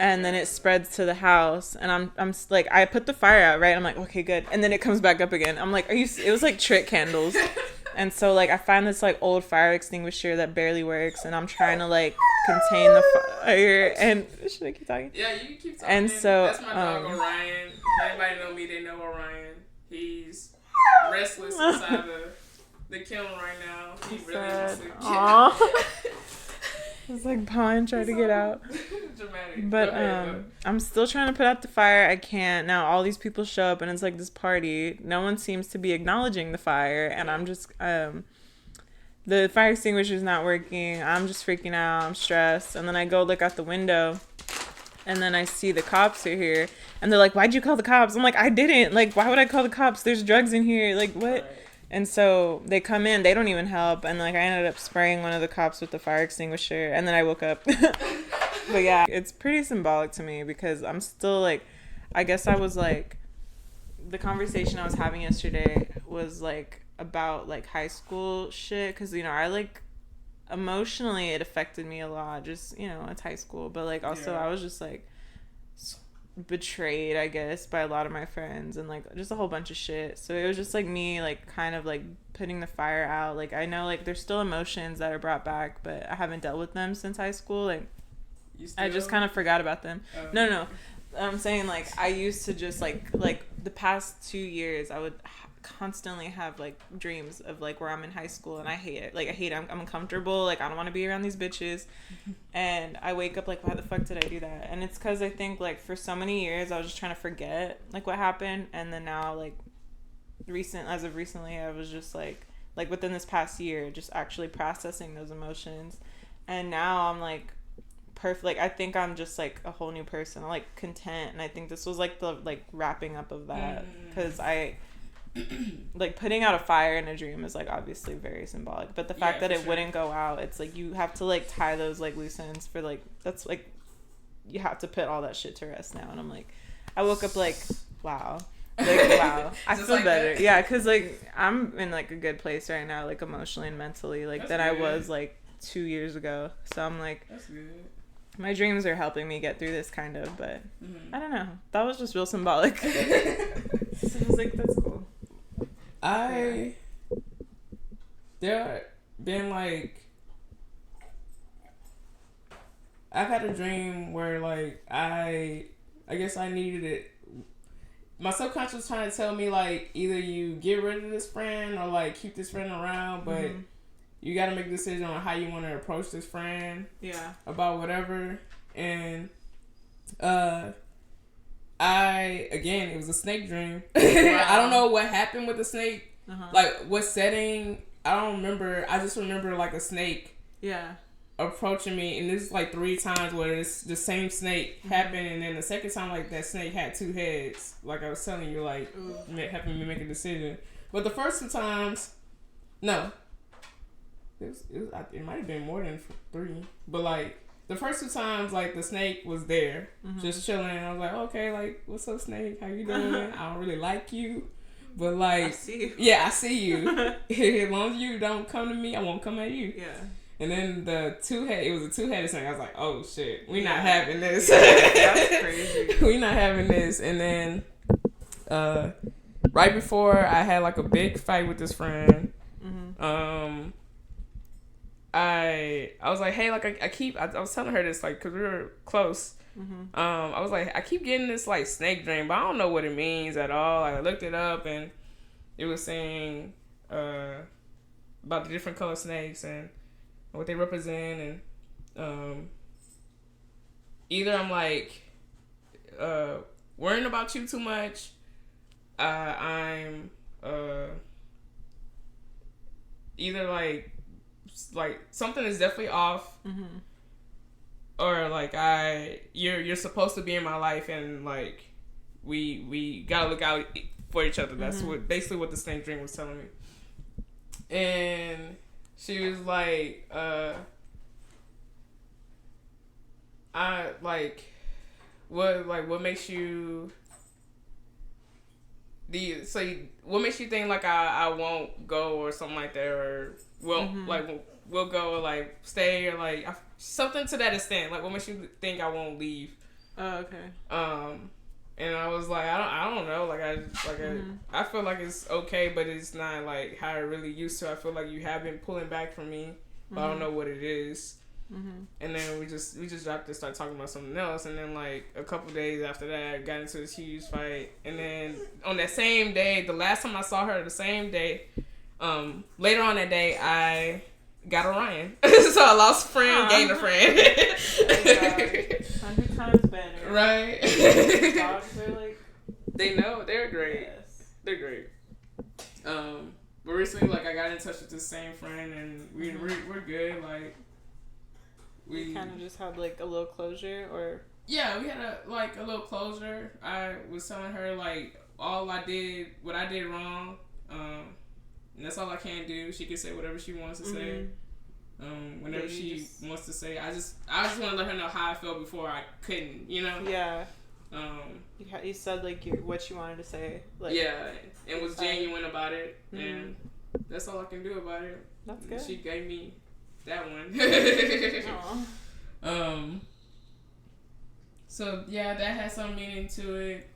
And then it spreads to the house, and I'm like, I put the fire out, right? I'm like, okay, good. And then it comes back up again. I'm like, it was like trick candles. And so like I find this like old fire extinguisher that barely works, and I'm trying to like contain the fire. And should I keep talking? Yeah, you keep talking. And so that's my dog Orion. If anybody know me, they know Orion. He's restless inside the kiln right now. He really wants to get It's like Pawn trying to get out. Dramatic. But I'm still trying to put out the fire. I can't. Now all these people show up, and it's like this party. No one seems to be acknowledging the fire, and I'm just the fire extinguisher's not working. I'm just freaking out. I'm stressed. And then I go look out the window, and then I see the cops are here, and they're like, "Why'd you call the cops?" I'm like, "I didn't. Like, why would I call the cops? There's drugs in here. Like, what?" Right. And so they come in, they don't even help, and like I ended up spraying one of the cops with the fire extinguisher, and then I woke up. But yeah, it's pretty symbolic to me because I'm still like, I guess I was like, the conversation I was having yesterday was like about like high school shit, because, you know, I like emotionally it affected me a lot, just, you know, it's high school, but like also I was just like betrayed, I guess, by a lot of my friends, and like just a whole bunch of shit. So it was just like me like kind of like putting the fire out. Like, I know like there's still emotions that are brought back, but I haven't dealt with them since high school. Like, I just kind of forgot about them. No, I'm saying like I used to just like the past 2 years I would constantly have like dreams of like where I'm in high school and I hate it. Like I hate it. I'm uncomfortable. Like I don't want to be around these bitches. And I wake up like, why the fuck did I do that? And it's because I think like for so many years I was just trying to forget like what happened, and then now like as of recently I was just like within this past year just actually processing those emotions, and now I'm like perfect. Like I think I'm just like a whole new person. I'm like content, and I think this was like the like wrapping up of that, because I like putting out a fire in a dream is like obviously very symbolic, but the fact that it wouldn't go out, it's like you have to like tie those like loose ends for like, that's like you have to put all that shit to rest now. And I'm like, I woke up like wow, like wow, I feel like better. Yeah, because like I'm in like a good place right now, like emotionally and mentally, like than I was like 2 years ago. So I'm like, that's good. My dreams are helping me get through this kind of, but I don't know. That was just real symbolic. So I was like, that's cool. There been like, I've had a dream where like I guess I needed it. My subconscious was trying to tell me like either you get rid of this friend or like keep this friend around, but you got to make a decision on how you want to approach this friend. Yeah. About whatever. And it was a snake dream. Wow. I don't know what happened with the snake. Like what setting, I don't remember. I just remember like a snake. Yeah. Approaching me, and this is like 3 times where it's the same snake happened, and then the second time like that snake had 2 heads. Like I was telling you, like helping me make a decision. But the first 2 times, no. It might have been more than 3, but like the first 2 times, like the snake was there, just chilling. I was like, okay, like what's up, snake? How you doing? I don't really like you, but like, I see you. Yeah, I see you. As long as you don't come to me, I won't come at you. Yeah. And then it was a 2-headed snake. I was like, oh shit, we not having this. That's crazy. We not having this. And then, right before I had like a big fight with this friend, I was like, hey, like I was telling her this, like, cause we were close. I was like, I keep getting this like snake dream, but I don't know what it means at all. Like, I looked it up, and it was saying about the different color snakes and what they represent, and either I'm like worrying about you too much, I'm either like something is definitely off, or like you're supposed to be in my life, and like we gotta look out for each other. That's basically what the snake dream was telling me. And she was like, what makes you what makes you think like I won't go or something like that, or we'll go or like stay, or like something to that extent. Like, what makes you think I won't leave? Oh, okay. And I was like, I don't know. Like I feel like it's okay, but it's not like how I really used to. I feel like you have been pulling back from me, but I don't know what it is. And then we just dropped to start talking about something else. And then like a couple days after that, I got into this huge fight. And then on that same day, the last time I saw her, the same day, later on that day, I got Orion. So I lost a friend, gained a friend. 100 times better. Right. Dogs are like... They know. They're great. Yes. They're great. But recently, like, I got in touch with this same friend, and we're good. Like, we kind of just had, like, a little closure, or... Yeah, we had a little closure. I was telling her, like, what I did wrong, and that's all I can do. She can say whatever she wants to say. Whenever she wants to say, I just want to let her know how I felt before I couldn't, you know? Yeah. You said like what you wanted to say. Like, yeah, and was genuine about it, and that's all I can do about it. That's good. She gave me that one. So yeah, that had some meaning to it.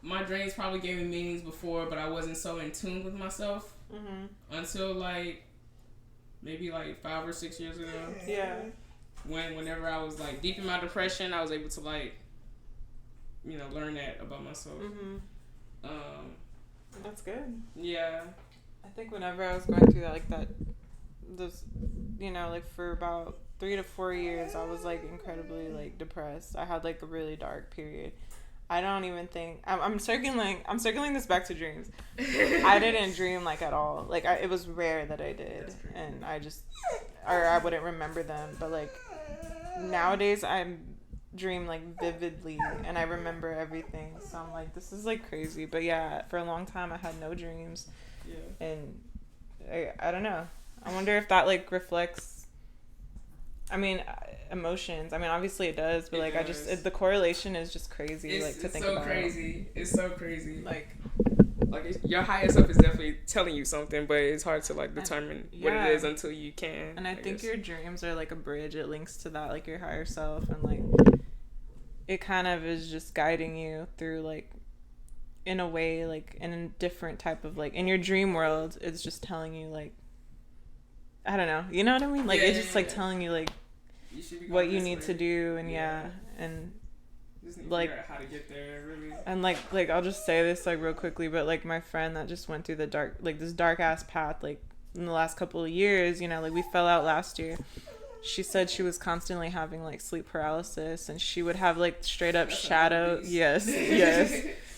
My dreams probably gave me meanings before, but I wasn't so in tune with myself until like maybe like 5 or 6 years ago. Yeah. Whenever I was like deep in my depression, I was able to like, learn that about myself. good. Yeah. I think whenever I was going through that, like this, like for about 3 to 4 years, I was like incredibly like depressed. I had like a really dark period. I don't even think I'm circling this back to dreams. I didn't dream like at all. Like it was rare that I did, and I wouldn't remember them. But like nowadays, I dream like vividly, and I remember everything. So I'm like, this is like crazy. But yeah, for a long time, I had no dreams. Yeah. And I don't know. I wonder if that like reflects. I mean, emotions. I mean, obviously it does, but like the correlation is just crazy. To think about. It's so crazy. Like your higher self is definitely telling you something, but it's hard to like determine what it is until you can. And I think your dreams are like a bridge. It links to that, like your higher self, and like it kind of is just guiding you through like. In a way, like in a different type of like in your dream world, it's just telling you like I don't know, you know what I mean? Like it's just like telling you like what you need to do, and and just need like to figure out how to get there, really. And like I'll just say this like real quickly, but like my friend that just went through this dark ass path like in the last couple of years, like we fell out last year. She said she was constantly having like sleep paralysis, and she would have like straight up shadow. Yes.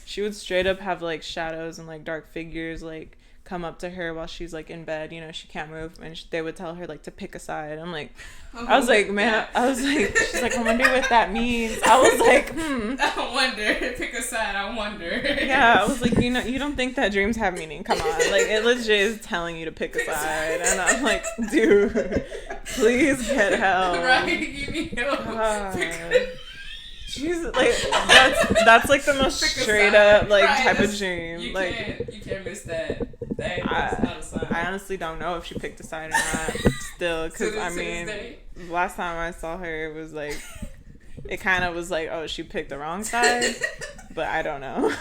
She would straight up have like shadows and like dark figures like come up to her while she's like in bed. She can't move, and they would tell her like to pick a side. I'm like, I was like, man, I was like, she's like, I wonder what that means. I was like, I wonder. Pick a side. I wonder. Yeah, I was like, you don't think that dreams have meaning? Come on, like it legit is telling you to pick a side, and I'm like, dude, please get help. Right, give me help. Jesus, like that's like the most straight up like type of dream. You like can't miss that. That's not a sign. I honestly don't know if she picked a side or not. Still, because I mean, last time I saw her, it was like it kind of was like, oh, she picked the wrong side, but I don't know.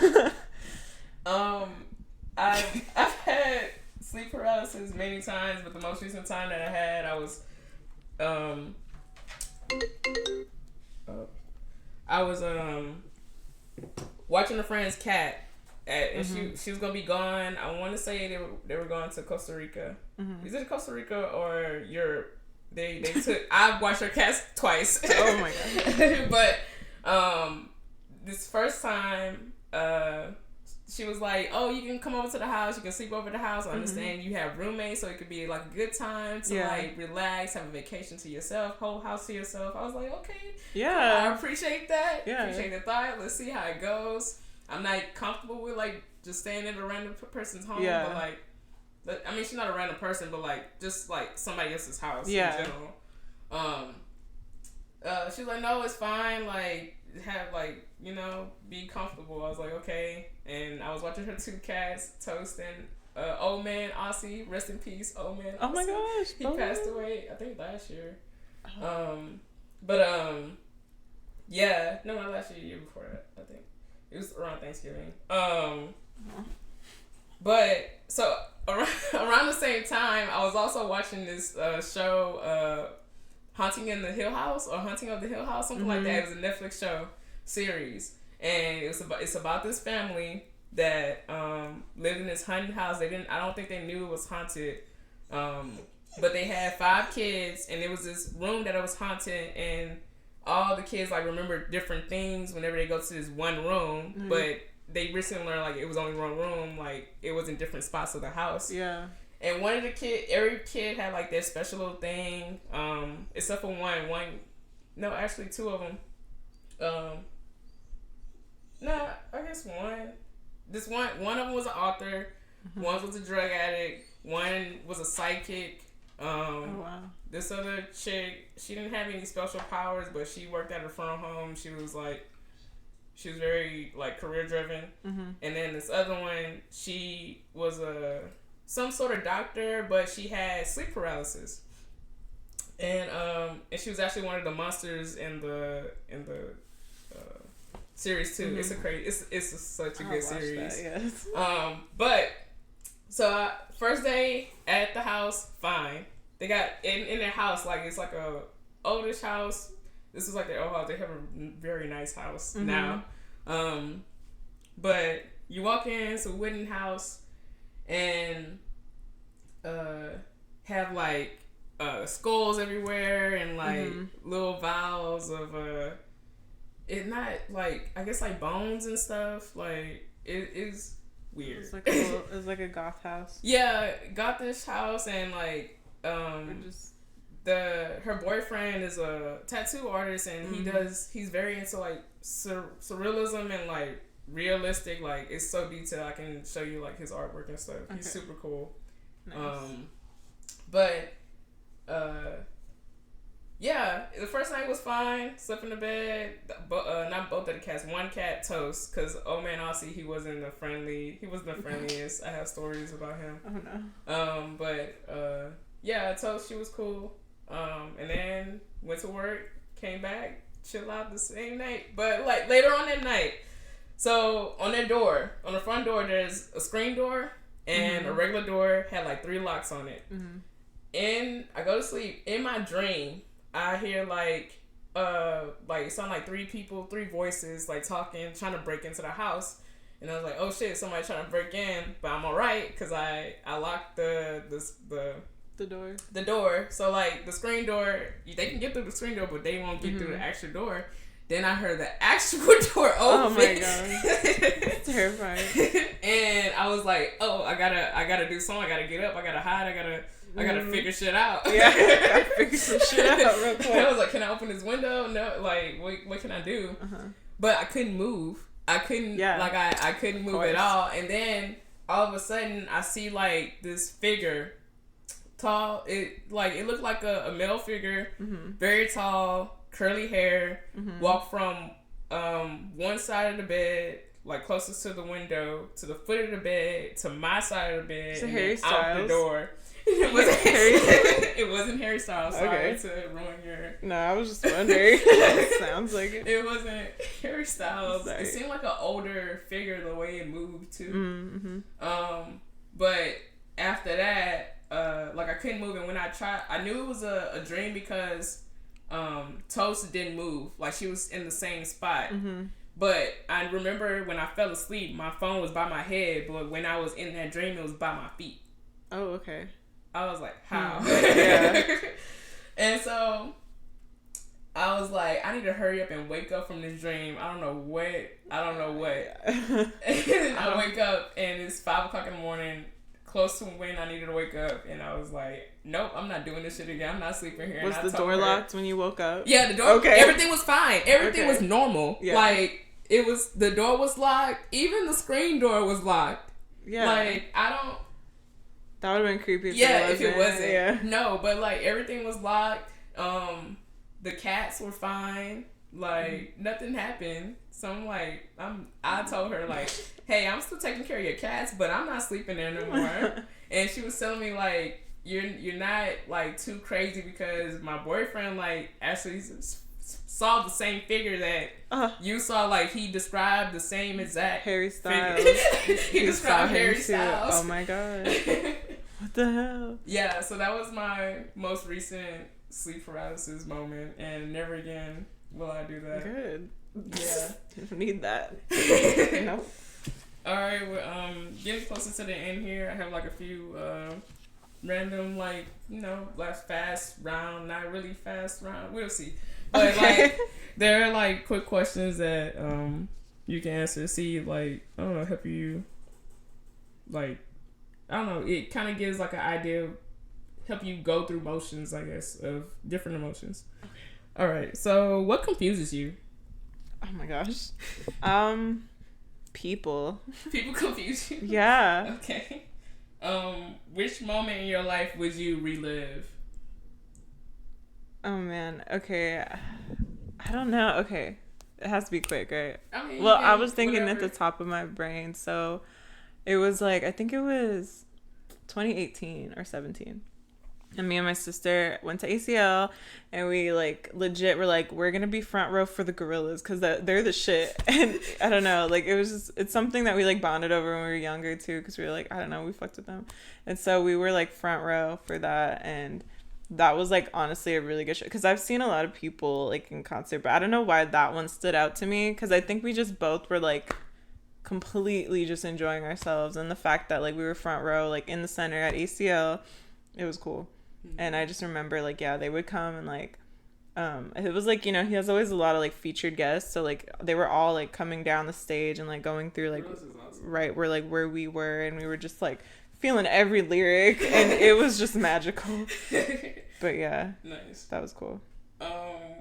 I've had sleep paralysis many times, but the most recent time that I had, I was watching a friend's cat, and she was gonna be gone. I want to say they were going to Costa Rica. Mm-hmm. Is it Costa Rica or Europe? They took. I've watched her cats twice. Oh my god! But this first time, she was like, "Oh, you can come over to the house. You can sleep over at the house. I understand you have roommates, so it could be like a good time to like relax, have a vacation to yourself, whole house to yourself." I was like, "Okay, yeah, I appreciate that. Yeah, appreciate the thought. Let's see how it goes." I'm not comfortable with like just staying in a random person's home, but like, I mean, she's not a random person, but like just like somebody else's house in general. She's like, "No, it's fine. Like, have like, be comfortable." I was like, okay. And I was watching her two cats, Toast and old man Aussie, rest in peace, old man. Oh my gosh, he passed away, I think last year. Not last year, the year before that, I think. It was around Thanksgiving. But so around the same time, I was also watching this show, Haunting of the Hill House, something like that. It was a Netflix show series, and it's about this family that lived in this haunted house. I don't think they knew it was haunted, but they had 5 kids, and there was this room that it was haunted, and all the kids like remember different things whenever they go to this one room, but they recently learned like it was only one room, like it was in different spots of the house. Yeah. And one of the every kid had like their special little thing, except for no, actually 2 of them. No, I guess one. One of them was an author, one was a drug addict, one was a psychic. Oh wow. This other chick, she didn't have any special powers, but she worked at a funeral home. She was very like career driven. And then this other one, she was some sort of doctor, but she had sleep paralysis. And she was actually one of the monsters in the series too. It's a crazy. It's such a good series. That, yes. But so first day at the house, fine. They got in their house, like it's like a oldish house. This is like their old house. They have a very nice house now. But you walk in, it's a wooden house, and have like skulls everywhere and like little vials of it not like I guess like bones and stuff. Like it is weird. It's like a goth house. Yeah, gothish house, and like her boyfriend is a tattoo artist, and he's very into like surrealism and like realistic, like it's so detailed. I can show you like his artwork and stuff. Okay. He's super cool. Nice. But yeah, the first night was fine. Slept in the bed. Not both of the cats. One cat, Toast, because old man Aussie, he wasn't the friendliest. I have stories about him. Oh no. But yeah, Toast, she was cool. And then went to work, came back, chill out the same night. But like later on that night, so on the front door, there's a screen door and a regular door had like 3 locks on it. And I go to sleep. In my dream, I hear like it sound like 3 voices like talking, trying to break into the house. And I was like, oh shit, somebody trying to break in, but I'm alright because I locked the door. So like the screen door, they can get through the screen door, but they won't get through the actual door. Then I heard the actual door open. Oh my god, that's terrifying. And I was like, oh, I gotta do something. I gotta get up. I gotta hide. I gotta figure shit out. Yeah, I gotta figure some shit out real quick. I was like, can I open this window? No, like what can I do? But I couldn't move. I couldn't I couldn't move at all. And then all of a sudden I see like this figure, tall. It looked like a male figure, very tall, curly hair, walk from one side of the bed, like closest to the window, to the foot of the bed, to my side of the bed, it's and Harry then out Styles. the door. It wasn't Harry Styles. Sorry to ruin your... No, I was just wondering. Sounds like it. It wasn't Harry Styles. Sorry. It seemed like an older figure the way it moved too. But after that, like I couldn't move, and when I tried, I knew it was a dream because Toast didn't move. Like she was in the same spot. But I remember when I fell asleep, my phone was by my head, but when I was in that dream, it was by my feet. Oh, okay. I was like, how? Yeah. And so I was like, I need to hurry up and wake up from this dream. I don't know what. And I wake up and it's 5:00 in the morning, close to when I needed to wake up. And I was like, nope, I'm not doing this shit again. I'm not sleeping here. Was the door locked when you woke up? Yeah, the door. Okay. Everything was fine. Everything was normal. Yeah. Like, the door was locked. Even the screen door was locked. Yeah. Like, that would have been creepy if it wasn't. Yeah. No, but like everything was locked. The cats were fine. Like nothing happened. So I'm like, I told her like, hey, I'm still taking care of your cats, but I'm not sleeping there no more. And she was telling me like, you're not like too crazy because my boyfriend like actually saw the same figure that you saw. Like he described the same exact Harry Styles. He described Harry Styles. Oh my god. What the hell? Yeah, so that was my most recent sleep paralysis moment, and never again will I do that. Good. Yeah. Didn't need that. Nope. Alright, we're getting closer to the end here. I have like a few random like, last fast round, not really fast round. We'll see. But like there are like quick questions that you can answer. See, like, I don't know, help you like, I don't know, it kind of gives like an idea, help you go through motions, I guess, of different emotions. Okay. All right. So what confuses you? Oh my gosh. People. People confuse you? Yeah. Okay. Which moment in your life would you relive? Oh man. Okay. I don't know. Okay. It has to be quick, right? I mean, well, I was thinking at the top of my brain, so it was like, I think it was 2018 or 17. And me and my sister went to ACL, and we like legit were like, we're going to be front row for the gorillas because they're the shit. And I don't know, like it's something that we like bonded over when we were younger too, because we were like, I don't know, we fucked with them. And so we were like front row for that. And that was like honestly a really good show, because I've seen a lot of people like in concert, but I don't know why that one stood out to me, because I think we just both were like completely just enjoying ourselves. And the fact that, like, we were front row, like, in the center at ACL, it was cool. And I just remember, like, yeah, they would come and, like, it was, like, you know, he has always a lot of, like, featured guests. So, like, they were all, like, coming down the stage and, like, going through, like, right where, like, where we were. And we were just, like, feeling every lyric. And it was just magical. But, yeah. Nice. That was cool.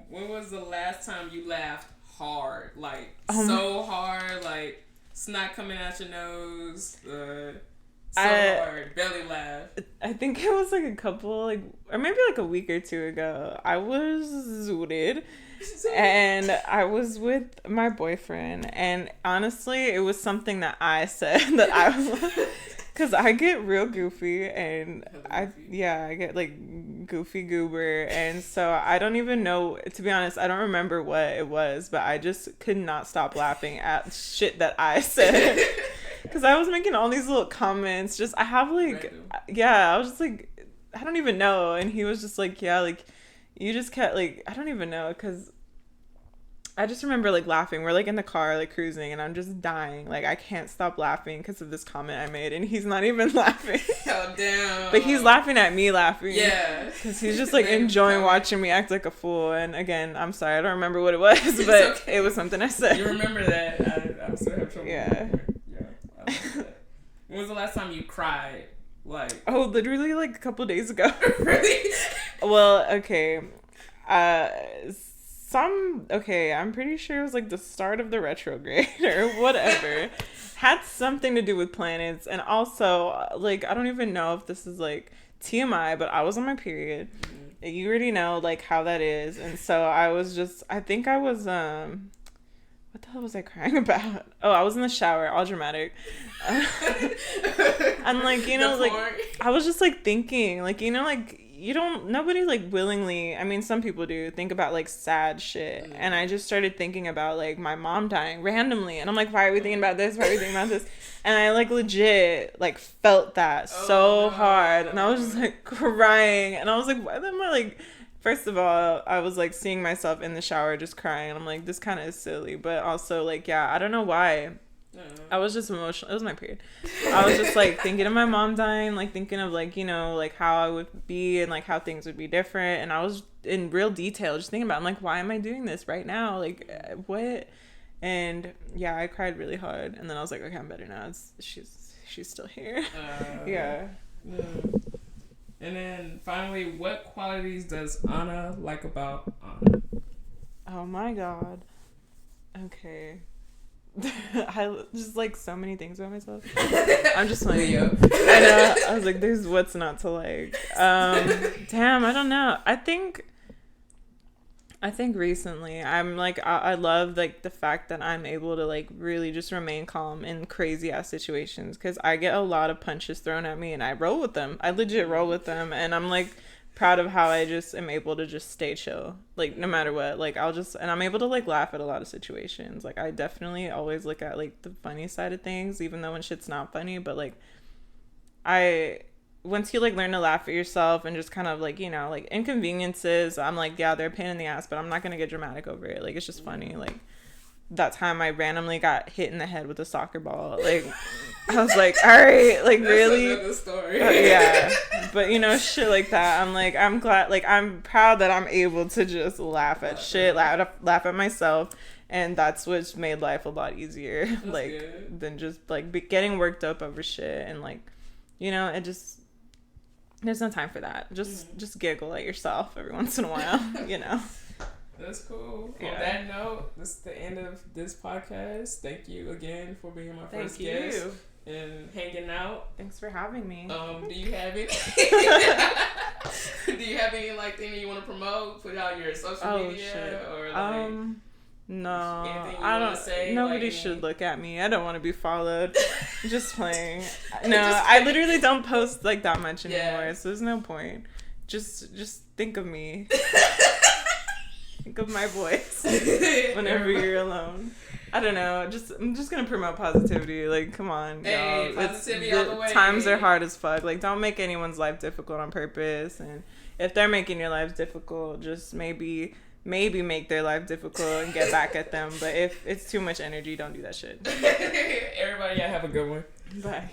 When was the last time you laughed hard? Like, so hard, like, snot coming out your nose, hard, belly laugh. I think it was, like, a couple, like, or maybe, like, a week or two ago. I was zooted, and I was with my boyfriend, and honestly, it was something that I said that I was... Because I get real goofy, and I get, like, goofy goober, and so I don't even know, to be honest, I don't remember what it was, but I just could not stop laughing at shit that I said. Because I was making all these little comments, I have, like, I was just, like, I don't even know, and he was just, like, yeah, like, you just kept, like, I don't even know, because... I just remember, like, laughing. We're, like, in the car, like, cruising, and I'm just dying. Like, I can't stop laughing because of this comment I made, and he's not even laughing. Oh, damn. But he's laughing at me laughing. Yeah. Because he's just, like, enjoying watching me act like a fool. And, again, I'm sorry. I don't remember what it was, but okay. It was something I said. You remember that. I still have trouble. Yeah. Yeah. I like that. When was the last time you cried? Like... Oh, literally, like, a couple days ago. Really? Well, okay. I'm pretty sure it was, like, the start of the retrograde or whatever. Had something to do with planets. And also, like, I don't even know if this is, like, TMI, but I was on my period. Mm-hmm. You already know, like, how that is. And so I was what the hell was I crying about? Oh, I was in the shower, all dramatic. And, like, you know, like, I was just, like, thinking, like, you know, like, nobody, like, willingly, I mean, some people do, think about, like, sad shit. Mm-hmm. And I just started thinking about, like, my mom dying randomly. And I'm like, why are we thinking about this? Why are we thinking about this? And I, like, legit, like, felt that so hard. And I was just, like, crying. And I was like, why am I, like... First of all, I was, like, seeing myself in the shower just crying. And I'm like, this kind of is silly. But also, like, yeah, I don't know why. I was just emotional. It was my period. I was just, like, thinking of my mom dying, like, thinking of, like, you know, like, how I would be and, like, how things would be different. And I was in real detail just thinking about, I'm like, why am I doing this right now? Like, what? And, yeah, I cried really hard. And then I was like, okay, I'm better now. She's still here. Yeah. And then, finally, what qualities does Anna like about Anna? Oh, my God. Okay. I just like so many things about myself. I'm just playing. I know. I was like, there's what's not to like. Damn, I don't know. I think recently I'm like, I love like the fact that I'm able to like really just remain calm in crazy ass situations, because I get a lot of punches thrown at me and I roll with them. I legit roll with them, and I'm like proud of how I just am able to just stay chill, like no matter what. Like and I'm able to like laugh at a lot of situations. Like I definitely always look at like the funny side of things, even though when shit's not funny. But like once you like learn to laugh at yourself and just kind of like, you know, like inconveniences, I'm like, yeah, they're a pain in the ass, but I'm not gonna get dramatic over it. Like it's just funny. Like that time I randomly got hit in the head with a soccer ball. Like I was like, all right, like that's really another story. Yeah, but you know, shit like that. I'm like, I'm glad, like I'm proud that I'm able to just laugh at shit, laugh at myself, and that's what's made life a lot easier. That's like good. Than just like getting worked up over shit. And like, you know, it just, there's no time for that. Just giggle at yourself every once in a while. You know. That's cool. Yeah. On that note, this is the end of this podcast. Thank you again for being my first guest and hanging out. Thanks for having me. Do you have any? Do you have any like thing you want to promote? Put out your social media shit. Or like no, I don't. Say, nobody like, should look at me. I don't want to be followed. Just playing. No, I literally don't post like that much anymore. So there's no point. Just think of me. Think of my voice whenever you're alone. I don't know. I'm just gonna promote positivity. Like, come on, hey, y'all. Positivity all the way. Times are hard as fuck. Like, don't make anyone's life difficult on purpose. And if they're making your lives difficult, just maybe maybe make their life difficult and get back at them. But if it's too much energy, don't do that shit. Everybody, yeah, have a good one. Bye.